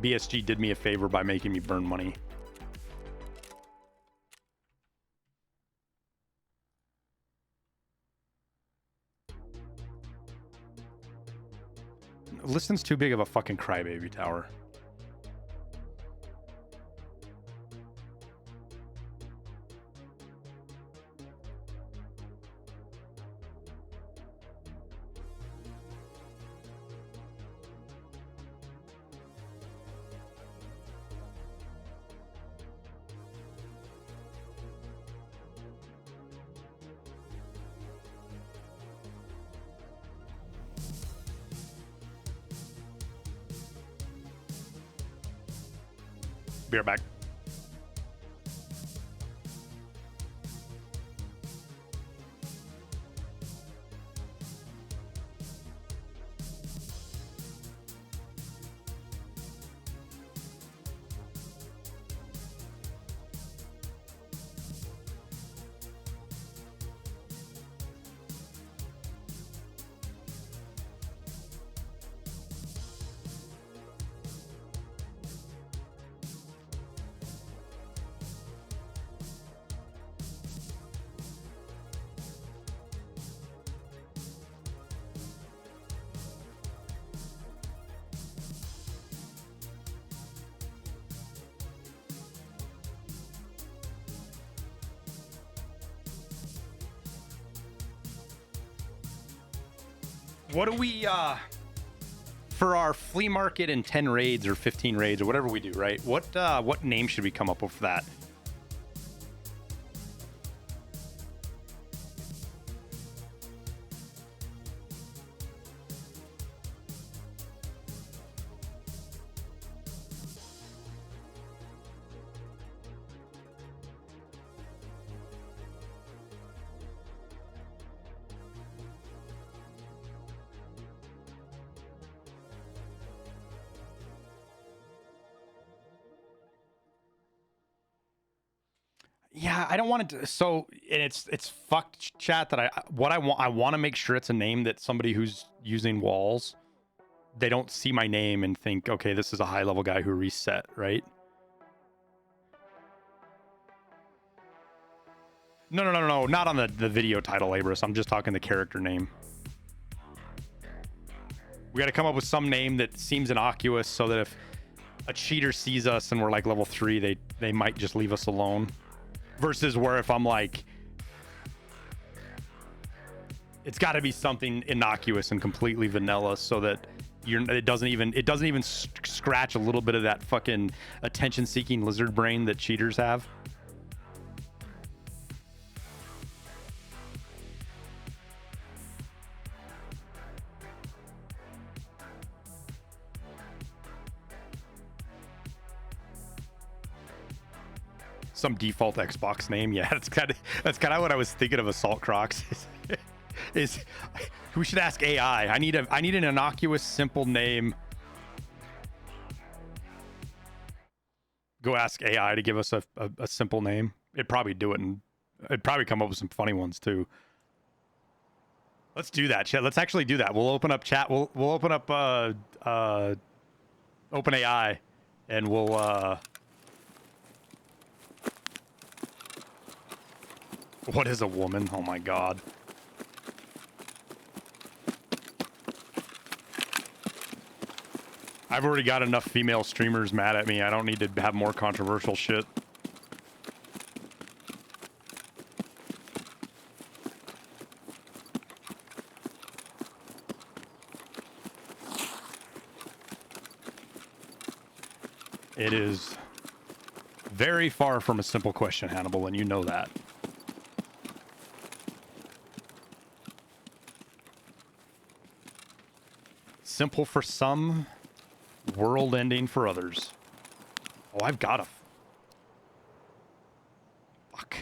BSG did me a favor by making me burn money. Liston's too big of a fucking crybaby, Tower. Be right back. What do we, for our flea market and 10 raids or 15 raids or whatever we do, right? What name should we come up with for that? Yeah, I don't want to. So, and it's fucked, chat. That I want to make sure it's a name that somebody who's using walls, they don't see my name and think, okay, this is a high level guy who reset, right? No, not on the video title, Abris. I'm just talking the character name. We got to come up with some name that seems innocuous, so that if a cheater sees us and we're like level 3, they might just leave us alone. Versus where if I'm like, it's got to be something innocuous and completely vanilla, so that it doesn't even scratch a little bit of that fucking attention-seeking lizard brain that cheaters have. Some default Xbox name. Yeah, that's kind of what I was thinking of. Assault Crocs is we should ask AI. I need an innocuous, simple name. Go ask AI to give us a simple name. It'd probably do it, and it'd probably come up with some funny ones too. Let's do that, chat. Let's actually do that. We'll open up chat. We'll open up open AI, and we'll what is a woman? Oh my god. I've already got enough female streamers mad at me. I don't need to have more controversial shit. It is very far from a simple question, Hannibal, and you know that. Simple for some, world ending for others. Oh, I've got a... Fuck.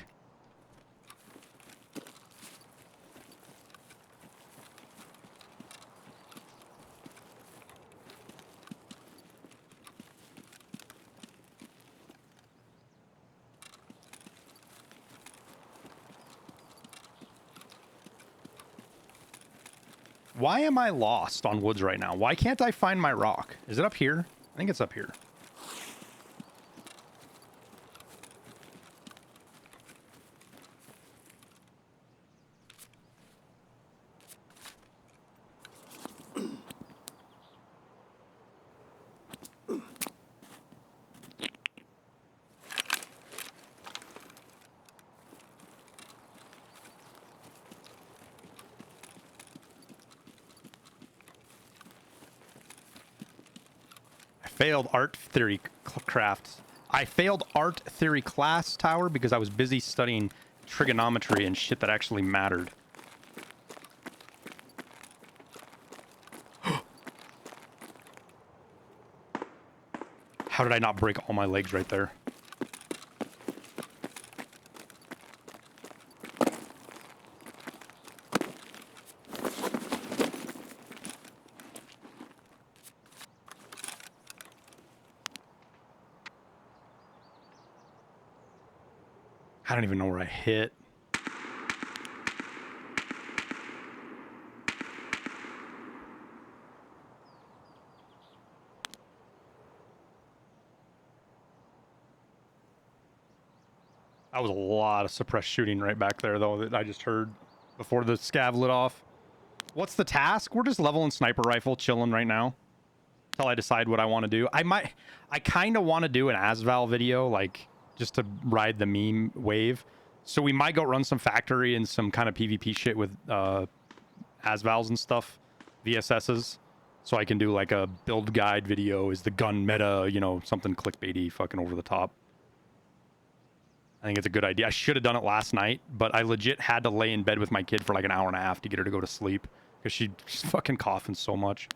Why am I lost on woods right now? Why can't I find my rock? Is it up here? I think it's up here. Failed art theory crafts. I failed art theory class tower because I was busy studying trigonometry and shit that actually mattered. How did I not break all my legs right there? I don't even know where I hit. That was a lot of suppressed shooting right back there, though, that I just heard before the scav lit off. What's the task? We're just leveling sniper rifle, chilling right now until I decide what I want to do. I kind of want to do an Asval video, like, just to ride the meme wave. So we might go run some factory and some kind of PvP shit with Asvals and stuff, VSSs. So I can do like a build guide video, is the gun meta, you know, something clickbaity, fucking over the top. I think it's a good idea. I should have done it last night, but I legit had to lay in bed with my kid for like an hour and a half to get her to go to sleep because she's fucking coughing so much.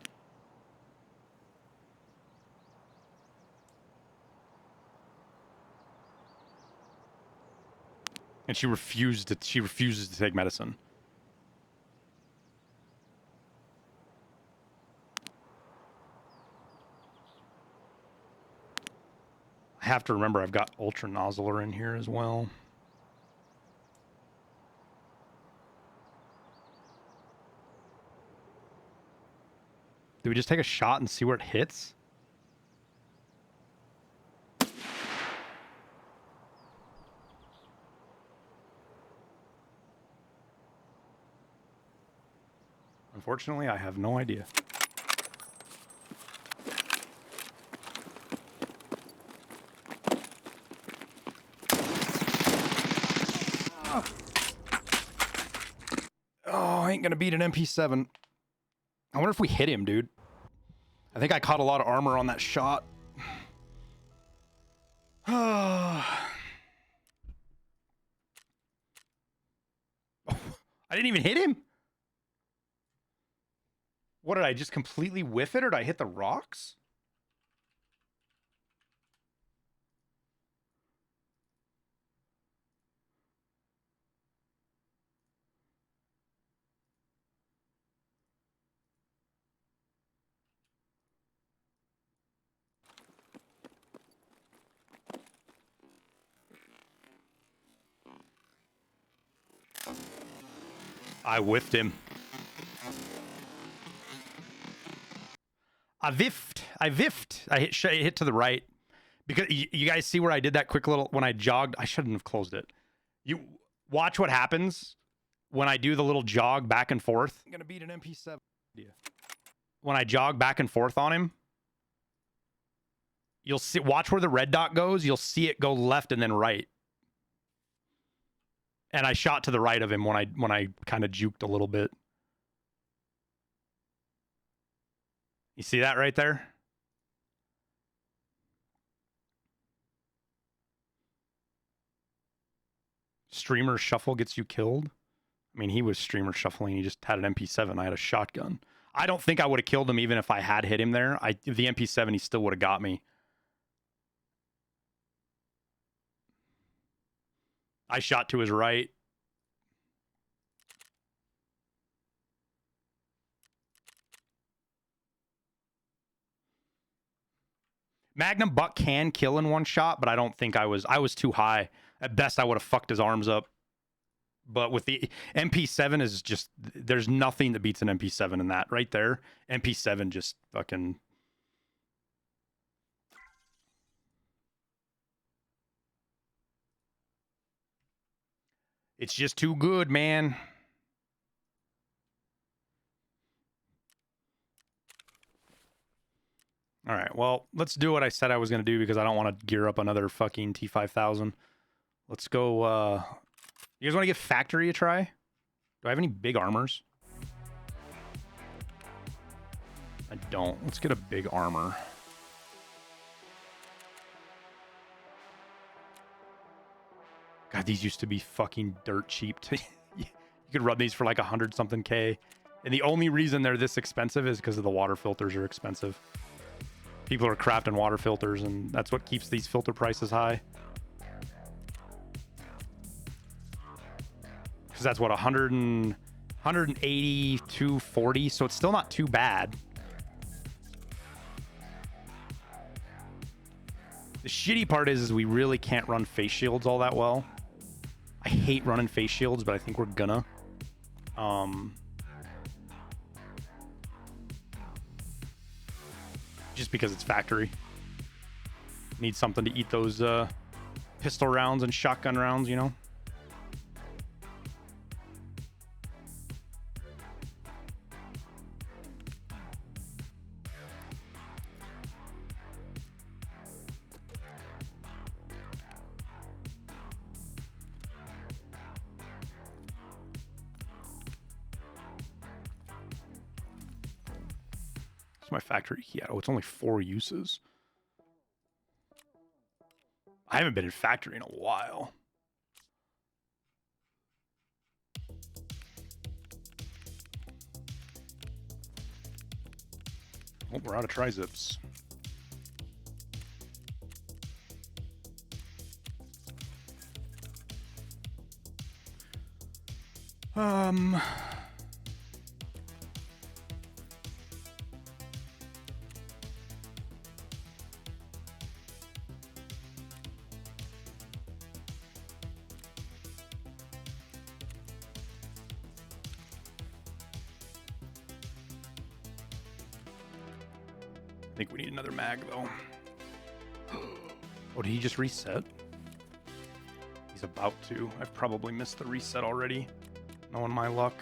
And she refuses to take medicine. I have to remember I've got Ultra Nozzler in here as well. Do we just take a shot and see where it hits? Unfortunately, I have no idea. Oh, I ain't gonna beat an MP7. I wonder if we hit him, dude. I think I caught a lot of armor on that shot. I didn't even hit him. What, did I just completely whiff it, or did I hit the rocks? I whiffed him. I whiffed. I hit to the right. Because you guys see where I did that quick little, when I jogged, I shouldn't have closed it. You watch what happens when I do the little jog back and forth. I'm going to beat an MP7. When I jog back and forth on him, you'll see, watch where the red dot goes. You'll see it go left and then right. And I shot to the right of him when I kind of juked a little bit. You see that right there? Streamer shuffle gets you killed. I mean, he was streamer shuffling. He just had an MP7. I had a shotgun. I don't think I would have killed him even if I had hit him there. The MP7, he still would have got me. I shot to his right. Magnum Buck can kill in one shot, but I don't think I was too high. At best, I would have fucked his arms up. But with the MP7 is just, there's nothing that beats an MP7 in that right there. MP7 just fucking. It's just too good, man. All right, well, let's do what I said I was going to do because I don't want to gear up another fucking T5000. Let's go, you guys want to give factory a try? Do I have any big armors? I don't. Let's get a big armor. God, these used to be fucking dirt cheap. You could run these for like 100-something K. And the only reason they're this expensive is because of the water filters are expensive. People are crafting water filters, and that's what keeps these filter prices high. Because that's what, 180 to 40, so it's still not too bad. The shitty part is we really can't run face shields all that well. I hate running face shields, but I think we're gonna. Just because it's factory. Need something to eat those pistol rounds and shotgun rounds, you know? What's my factory key at? Oh, it's only 4 uses. I haven't been in factory in a while. Oh, we're out of tri-zips. I think we need another mag, though. Oh, did he just reset? He's about to. I've probably missed the reset already. Knowing my luck.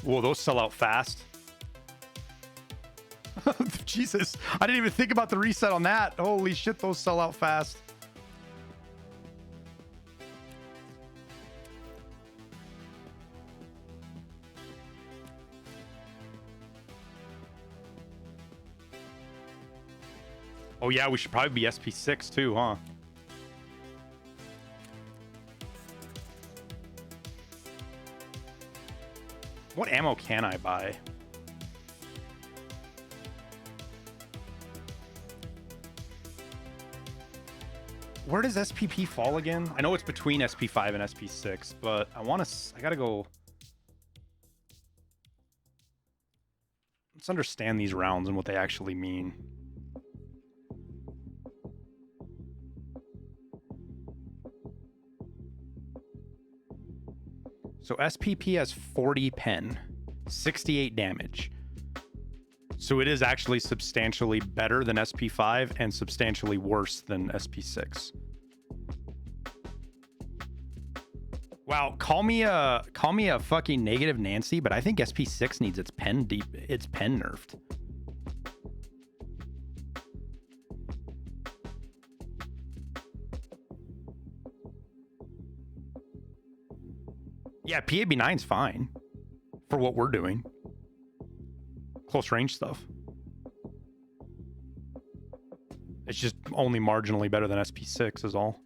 Whoa, those sell out fast. Jesus, I didn't even think about the reset on that. Holy shit, those sell out fast. Oh yeah, we should probably be SP6 too, huh? What ammo can I buy? Where does SPP fall again? I know it's between SP5 and SP6, but I gotta go. Let's understand these rounds and what they actually mean. So SPP has 40 pen, 68 damage. So it is actually substantially better than SP5 and substantially worse than SP6. Wow, call me a fucking negative Nancy, but I think SP6 needs its pen nerfed. Yeah, PAB9's fine for what we're doing. Close range stuff. It's just only marginally better than SP6 is all.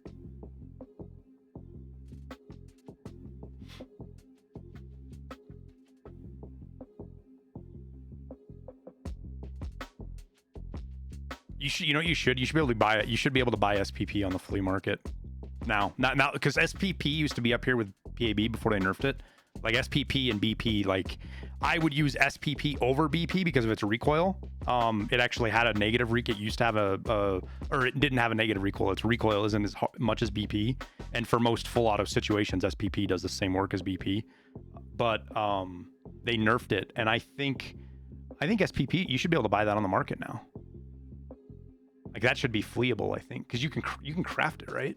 You should, you should be able to buy it. You should be able to buy SPP on the flea market now. Not now, because SPP used to be up here with PAB before they nerfed it. Like SPP and BP, like I would use SPP over BP because of its recoil. It actually had a negative recoil. It used to have or it didn't have a negative recoil. Its recoil isn't as much as BP. And for most full auto situations, SPP does the same work as BP. But they nerfed it, and I think SPP, you should be able to buy that on the market now. Like that should be fleeable, I think, because you can craft it, right?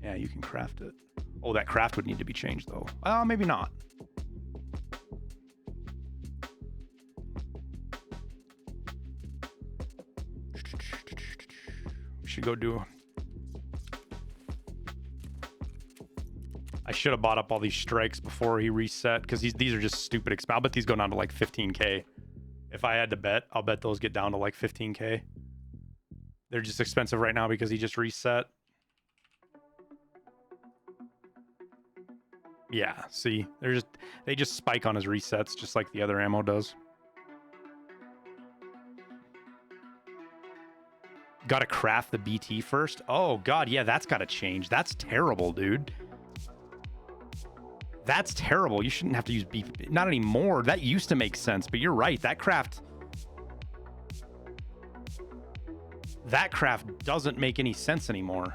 Yeah, you can craft it. Oh, that craft would need to be changed though. Maybe not. We should go do. I should have bought up all these strikes before he reset because these are just stupid expensive. I'll bet these go down to like 15K. If I had to bet, I'll bet those get down to like 15K. They're just expensive right now because he just reset. Yeah, see, they just spike on his resets just like the other ammo does. Got to craft the BT first. Oh god, yeah, that's got to change. That's terrible, dude. That's terrible. You shouldn't have to use BP. Not anymore. That used to make sense, but you're right. That craft doesn't make any sense anymore.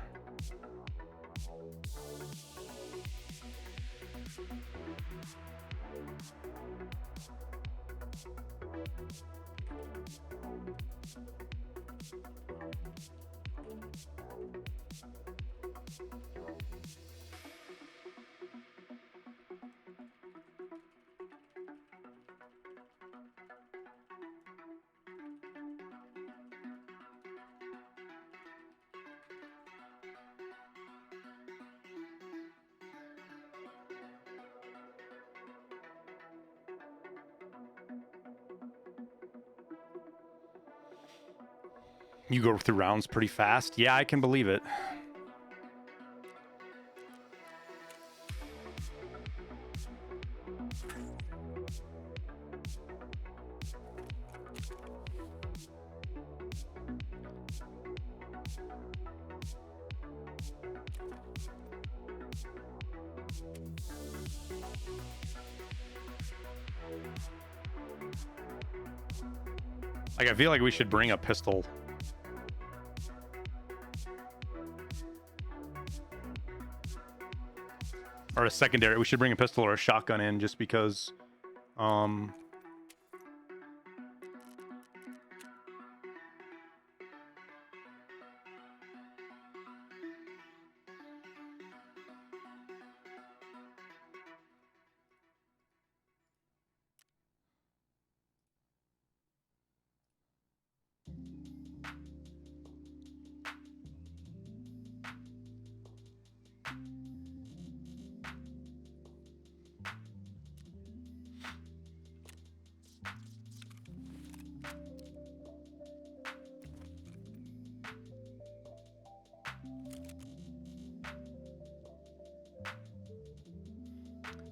You go through rounds pretty fast. Yeah, I can believe it. Like, I feel like we should bring a pistol. Or a secondary. We should bring a pistol or a shotgun in just because...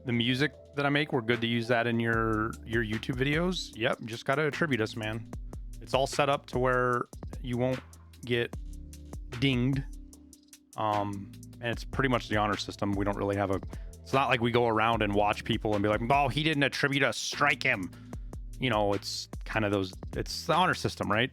the music that I make, we're good to use that in your YouTube videos. Yep, just got to attribute us, man. It's all set up to where you won't get dinged. And it's pretty much the honor system. We don't really have a... It's not like we go around and watch people and be like, oh, he didn't attribute us, strike him. You know, it's kind of those... It's the honor system, right?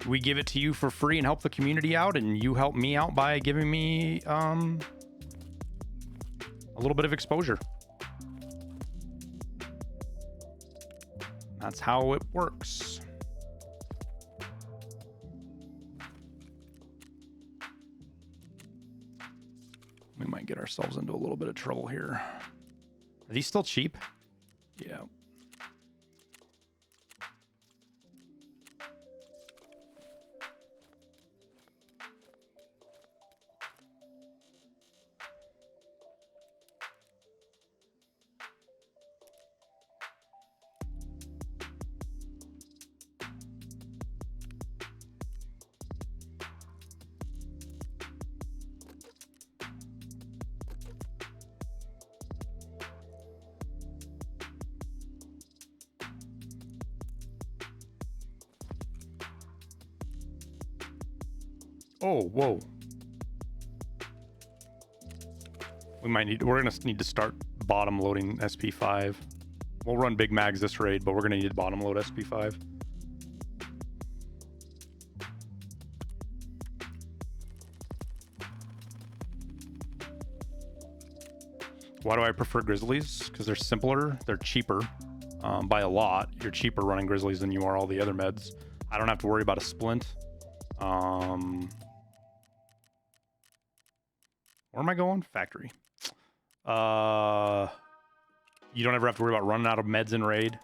We give it to you for free and help the community out, and you help me out by giving me a little bit of exposure. That's how it works. We might get ourselves into a little bit of trouble here. Are these still cheap? Yeah. Oh, whoa. We're gonna need to start bottom loading SP5. We'll run big mags this raid, but we're gonna need to bottom load SP5. Why do I prefer Grizzlies? Because they're simpler, they're cheaper by a lot. You're cheaper running Grizzlies than you are all the other meds. I don't have to worry about a splint. Where am I going? Factory. You don't ever have to worry about running out of meds in raid.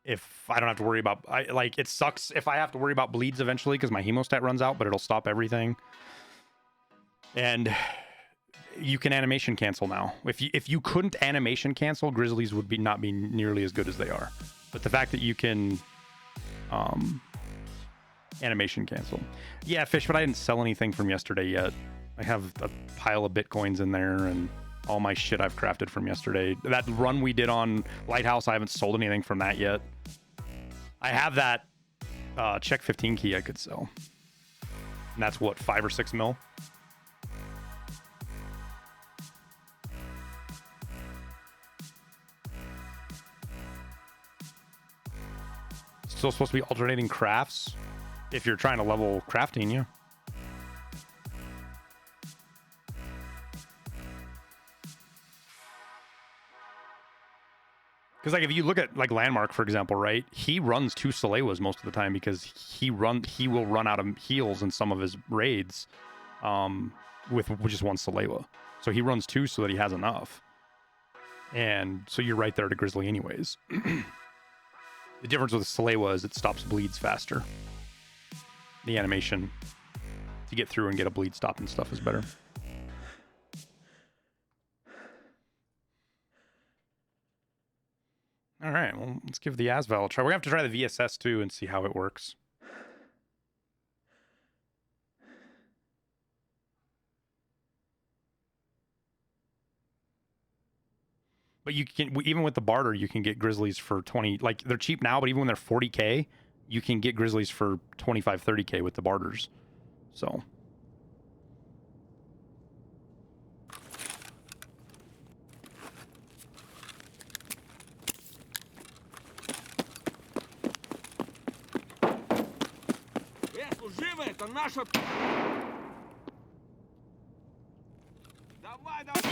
If I don't have to worry about... it sucks if I have to worry about bleeds eventually because my hemostat runs out, but it'll stop everything. And you can animation cancel now. If you couldn't animation cancel, Grizzlies would not be nearly as good as they are. But the fact that you can... animation cancel. Yeah, Fish, but I didn't sell anything from yesterday yet. I have a pile of Bitcoins in there and all my shit I've crafted from yesterday. That run we did on Lighthouse, I haven't sold anything from that yet. I have that check 15 key I could sell. And that's what, 5 or 6 mil? Still supposed to be alternating crafts if you're trying to level crafting, yeah. Because like if you look at like Landmark, for example, right? He runs 2 Salewas most of the time because he will run out of heals in some of his raids with just 1 Salewa. So he runs 2 so that he has enough. And so you're right there to Grizzly anyways. The difference with Salewa is it stops bleeds faster. The animation to get through and get a bleed stop and stuff is better. All right, well, let's give the Asval a try. We're going to have to try the VSS too and see how it works. But you can, even with the barter, you can get grizzlies for 20. Like, they're cheap now, but even when they're 40k, you can get grizzlies for 25, 30k with the barters. So. Служивый, это наша... Давай, давай!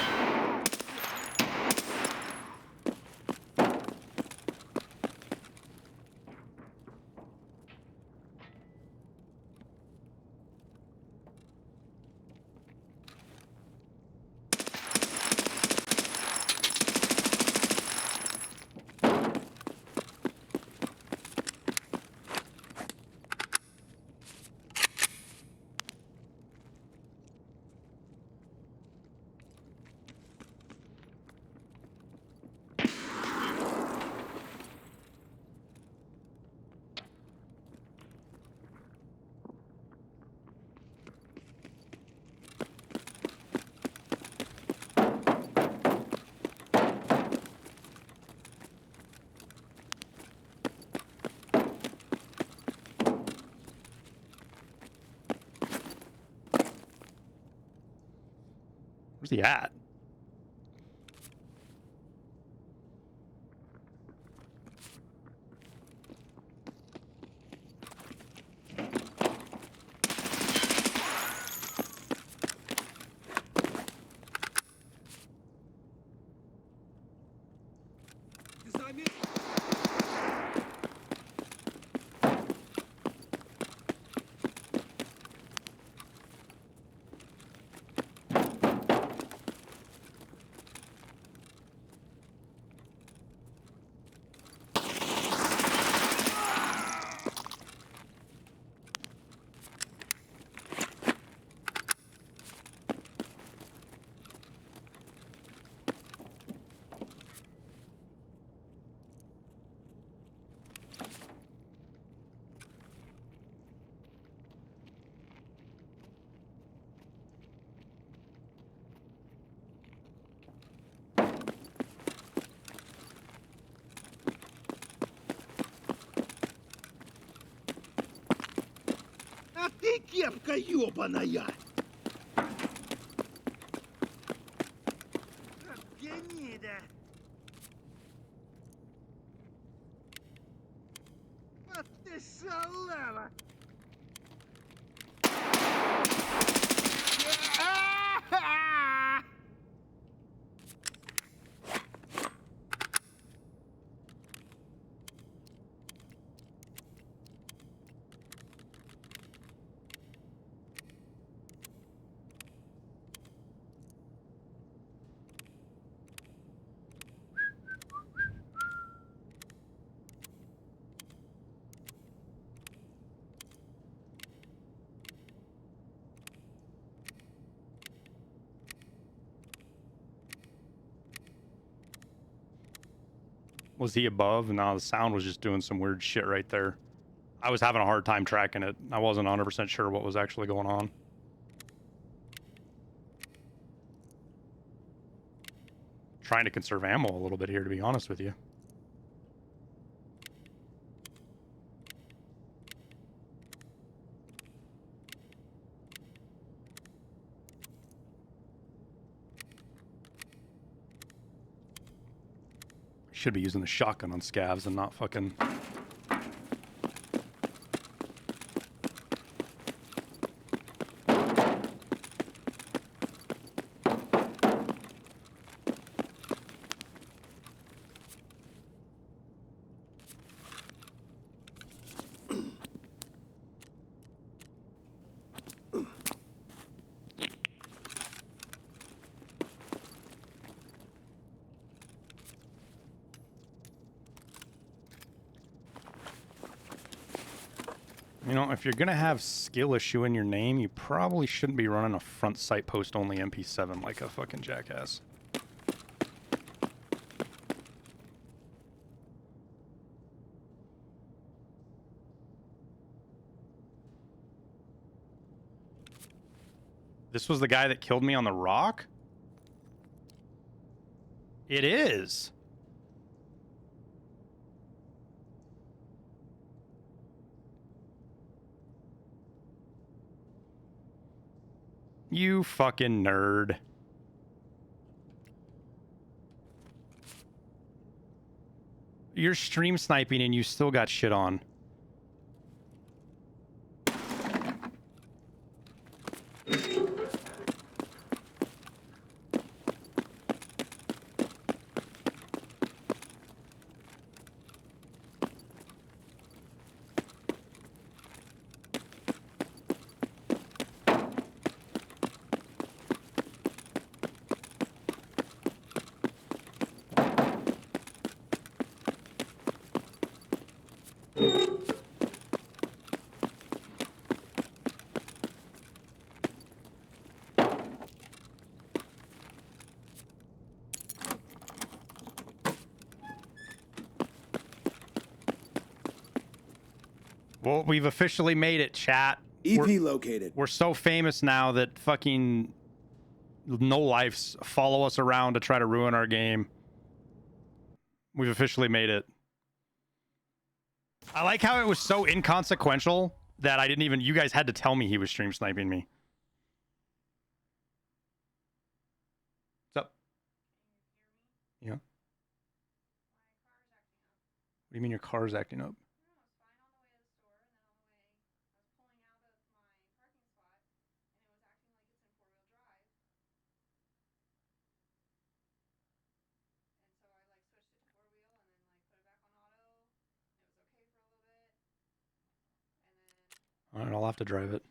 Where's he at? А ты кепка ёбаная! Гнида! А ты шалава! Was he above? No, the sound was just doing some weird shit right there. I was having a hard time tracking it. I wasn't 100% sure what was actually going on. Trying to conserve ammo a little bit here, to be honest with you. Should be using the shotgun on scavs and not fucking... You know, if you're gonna have skill issue in your name, you probably shouldn't be running a front sight post only MP7 like a fucking jackass. This was the guy that killed me on the rock? It is. You fucking nerd. You're stream sniping and you still got shit on. Well, we've officially made it, chat. EP located. We're so famous now that fucking no-lifes follow us around to try to ruin our game. We've officially made it. I like how it was so inconsequential that I didn't even... You guys had to tell me he was stream sniping me. What's up? Yeah. What do you mean your car's acting up? All right, I'll have to drive it.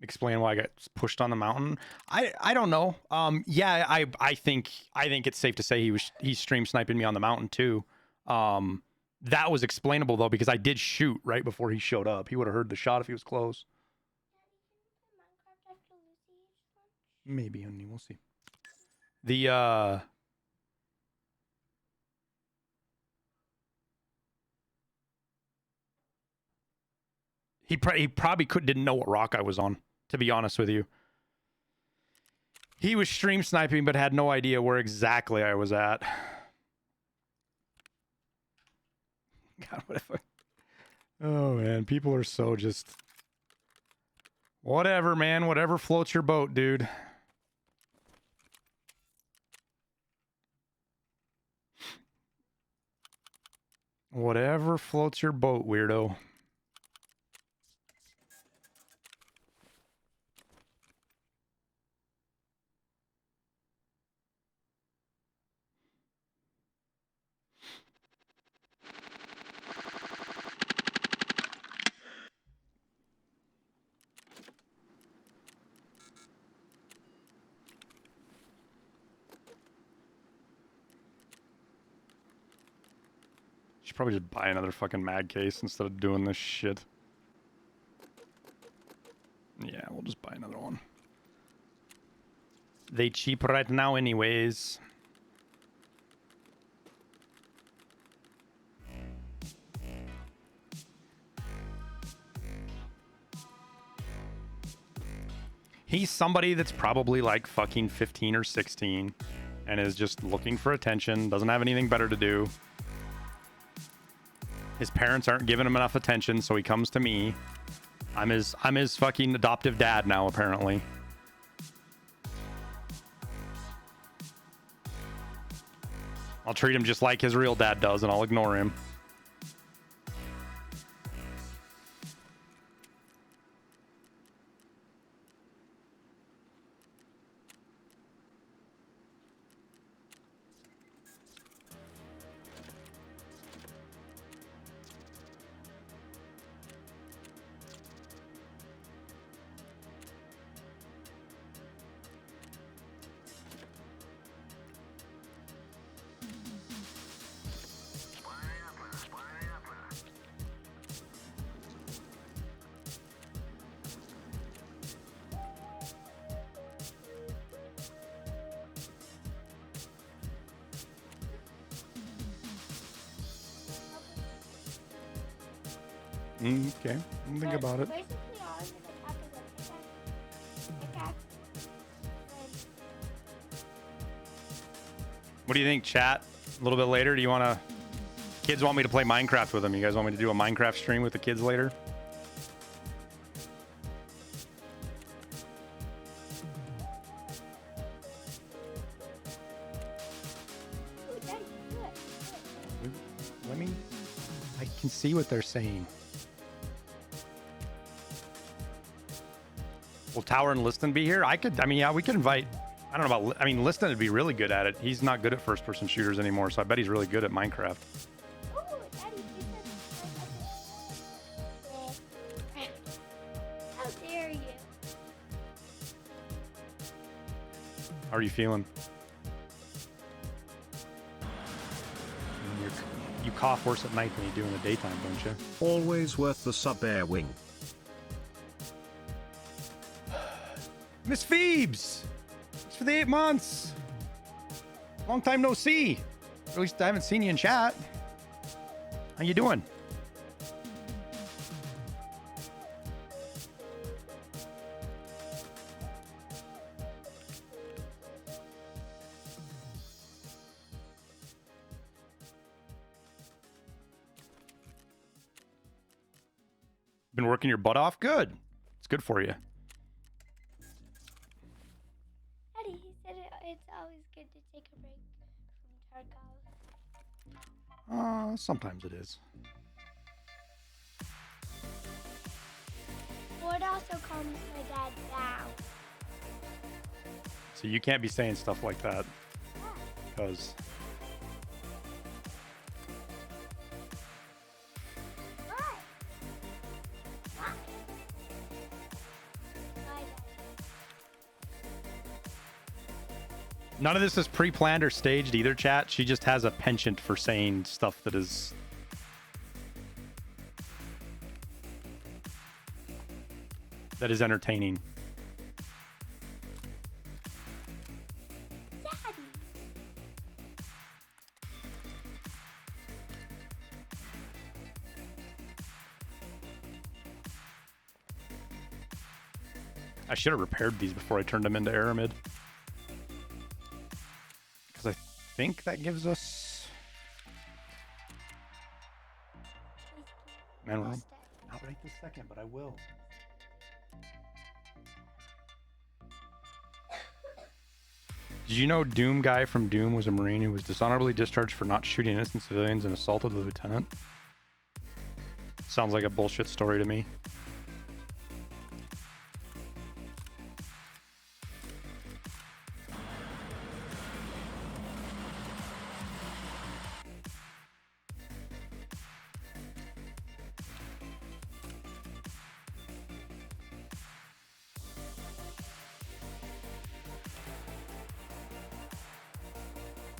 Explain why I got pushed on the mountain. I don't know. Yeah, I think it's safe to say he's stream sniping me on the mountain too. That was explainable though because I did shoot right before he showed up. He would have heard the shot if he was close. Maybe, honey, we'll see. The He probably didn't know what rock I was on, to be honest with you. He was stream sniping, but had no idea where exactly I was at. God, what if I... Oh, man. People are so just... Whatever, man. Whatever floats your boat, dude. Whatever floats your boat, weirdo. Should probably just buy another fucking mag case instead of doing this shit. Yeah, we'll just buy another one. They cheap right now anyways. He's somebody that's probably like fucking 15 or 16 and is just looking for attention, doesn't have anything better to do. His parents aren't giving him enough attention, so he comes to me. I'm his fucking adoptive dad now, apparently. I'll treat him just like his real dad does, and I'll ignore him. Okay, think about it. Basically, all of the attack is do you think, chat? A little bit later, do you want to... Kids want me to play Minecraft with them. You guys want me to do a Minecraft stream with the kids later? Let me... I can see what they're saying. Will Tower and Liston be here? I mean, yeah, we could invite... I don't know about... I mean, Liston would be really good at it. He's not good at first-person shooters anymore, so I bet he's really good at Minecraft. How dare you? How are you feeling? You cough worse at night than you do in the daytime, don't you? Always worth the sub air wing. Miss Phoebes! Thanks for the 8 months! Long time no see! Or at least I haven't seen you in chat. How you doing? Been working your butt off? Good. It's good for you. Daddy, he said it's always good to take a break from Tarkov. Sometimes it is. Ford also calms my dad down. So you can't be saying stuff like that. Because... Why? Why? Why, Daddy? None of this is pre-planned or staged either, chat. She just has a penchant for saying stuff that is... that is entertaining. Daddy. I should have repaired these before I turned them into Aramid. Because I think that gives us... Man, we're Lost it. not right this second, but I will. Did you know Doom guy from Doom was a Marine who was dishonorably discharged for not shooting innocent civilians and assaulted the lieutenant? Sounds like a bullshit story to me.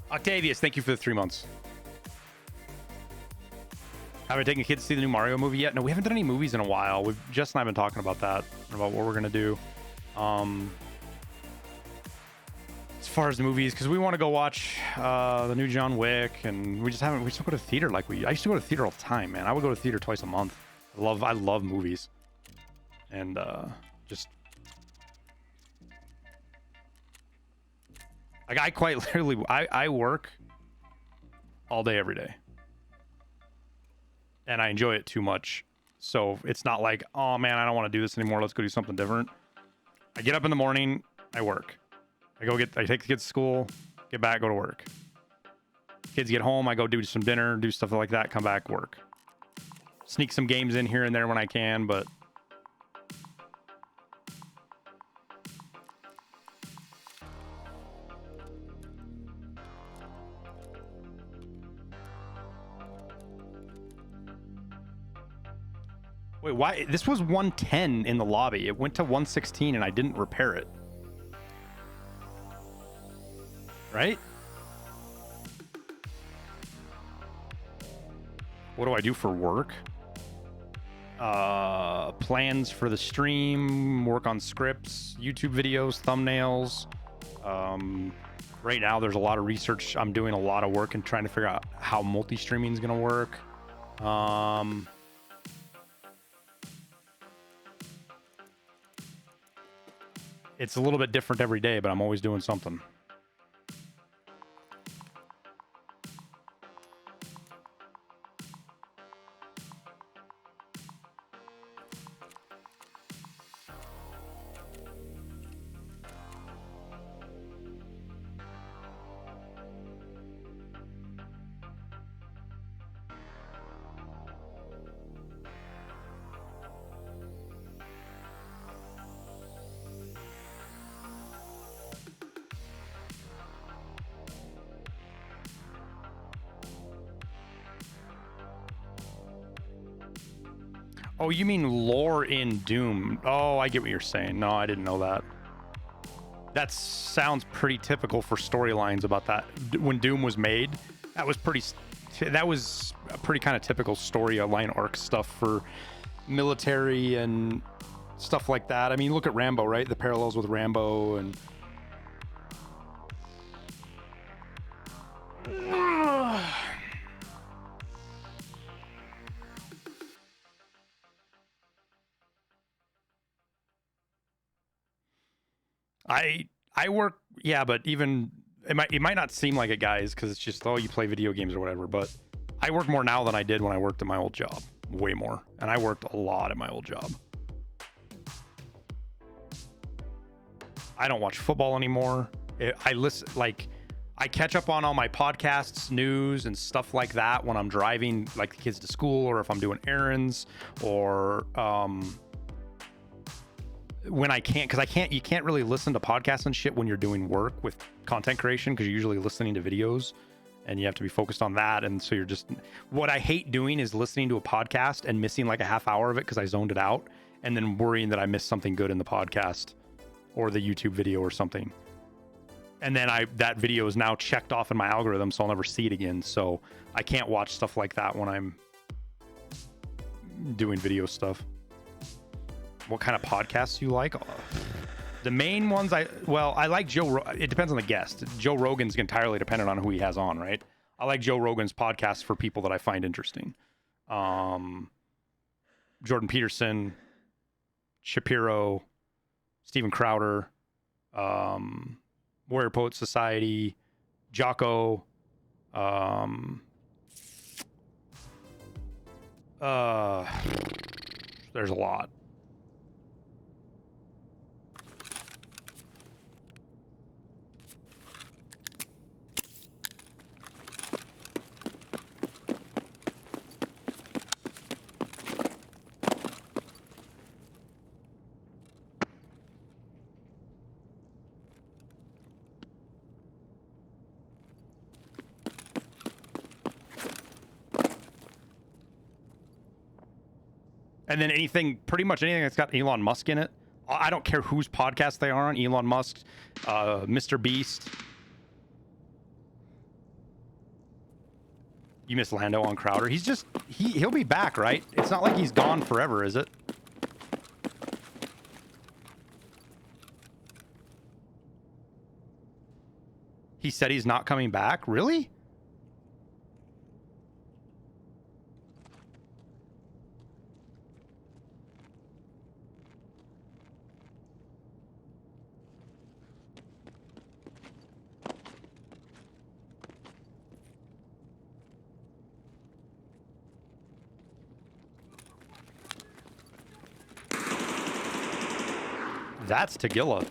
Octavius, thank you for the 3 months. Have I taken kids to see the new Mario movie yet? No, we haven't done any movies in a while. Jess and I have been talking about that, about what we're gonna do. As far as the movies, because we want to go watch the new John Wick, and we just haven't. We still go to theater like I used to go to theater all the time, man. I would go to theater twice a month. I love movies, and just. Like, I quite literally, I work all day, every day. And I enjoy it too much. So it's not like, oh man, I don't want to do this anymore. Let's go do something different. I get up in the morning, I work. I take the kids to school, get back, go to work. Kids get home, I go do some dinner, do stuff like that, come back, work. Sneak some games in here and there when I can, but... Wait, why? This was 110 in the lobby. It went to 116 and I didn't repair it. Right? What do I do for work? Plans for the stream, work on scripts, YouTube videos, thumbnails. Right now there's a lot of research. I'm doing a lot of work and trying to figure out how multi-streaming is going to work. It's a little bit different every day, but I'm always doing something. Oh, you mean lore in Doom? Oh, I get what you're saying. No, I didn't know that. That sounds pretty typical for storylines about that. When Doom was made, that was a pretty kind of typical storyline arc stuff for military and stuff like that. I mean, look at Rambo, right? The parallels with Rambo and I work, yeah, but even it might not seem like it, guys, because it's just, oh, you play video games or whatever, but I work more now than I did when I worked at my old job. Way more. And I worked a lot at my old job. I don't watch football anymore. I listen, like, I catch up on all my podcasts, news, and stuff like that when I'm driving, like, the kids to school, or if I'm doing errands, or when I can't, because you can't really listen to podcasts and shit when you're doing work with content creation, because you're usually listening to videos and you have to be focused on that. And so you're just, what I hate doing is listening to a podcast and missing like a half hour of it because I zoned it out, and then worrying that I missed something good in the podcast or the YouTube video or something. And then that video is now checked off in my algorithm, so I'll never see it again. So I can't watch stuff like that when I'm doing video stuff. What kind of podcasts you like? The main ones I like it depends on the guest. Joe Rogan's entirely dependent on who he has on, right? I like Joe Rogan's podcast for people that I find interesting. Jordan Peterson, Shapiro, Steven Crowder, Warrior Poet Society, Jocko, there's a lot. And then pretty much anything that's got Elon Musk in it. I don't care whose podcast they are on. Elon Musk, Mr. Beast. You miss Lando on Crowder. He'll be back, right? It's not like he's gone forever, is it? He said he's not coming back? Really? That's Tagilla.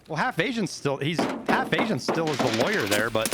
Well, he's half Asian still as the lawyer there, but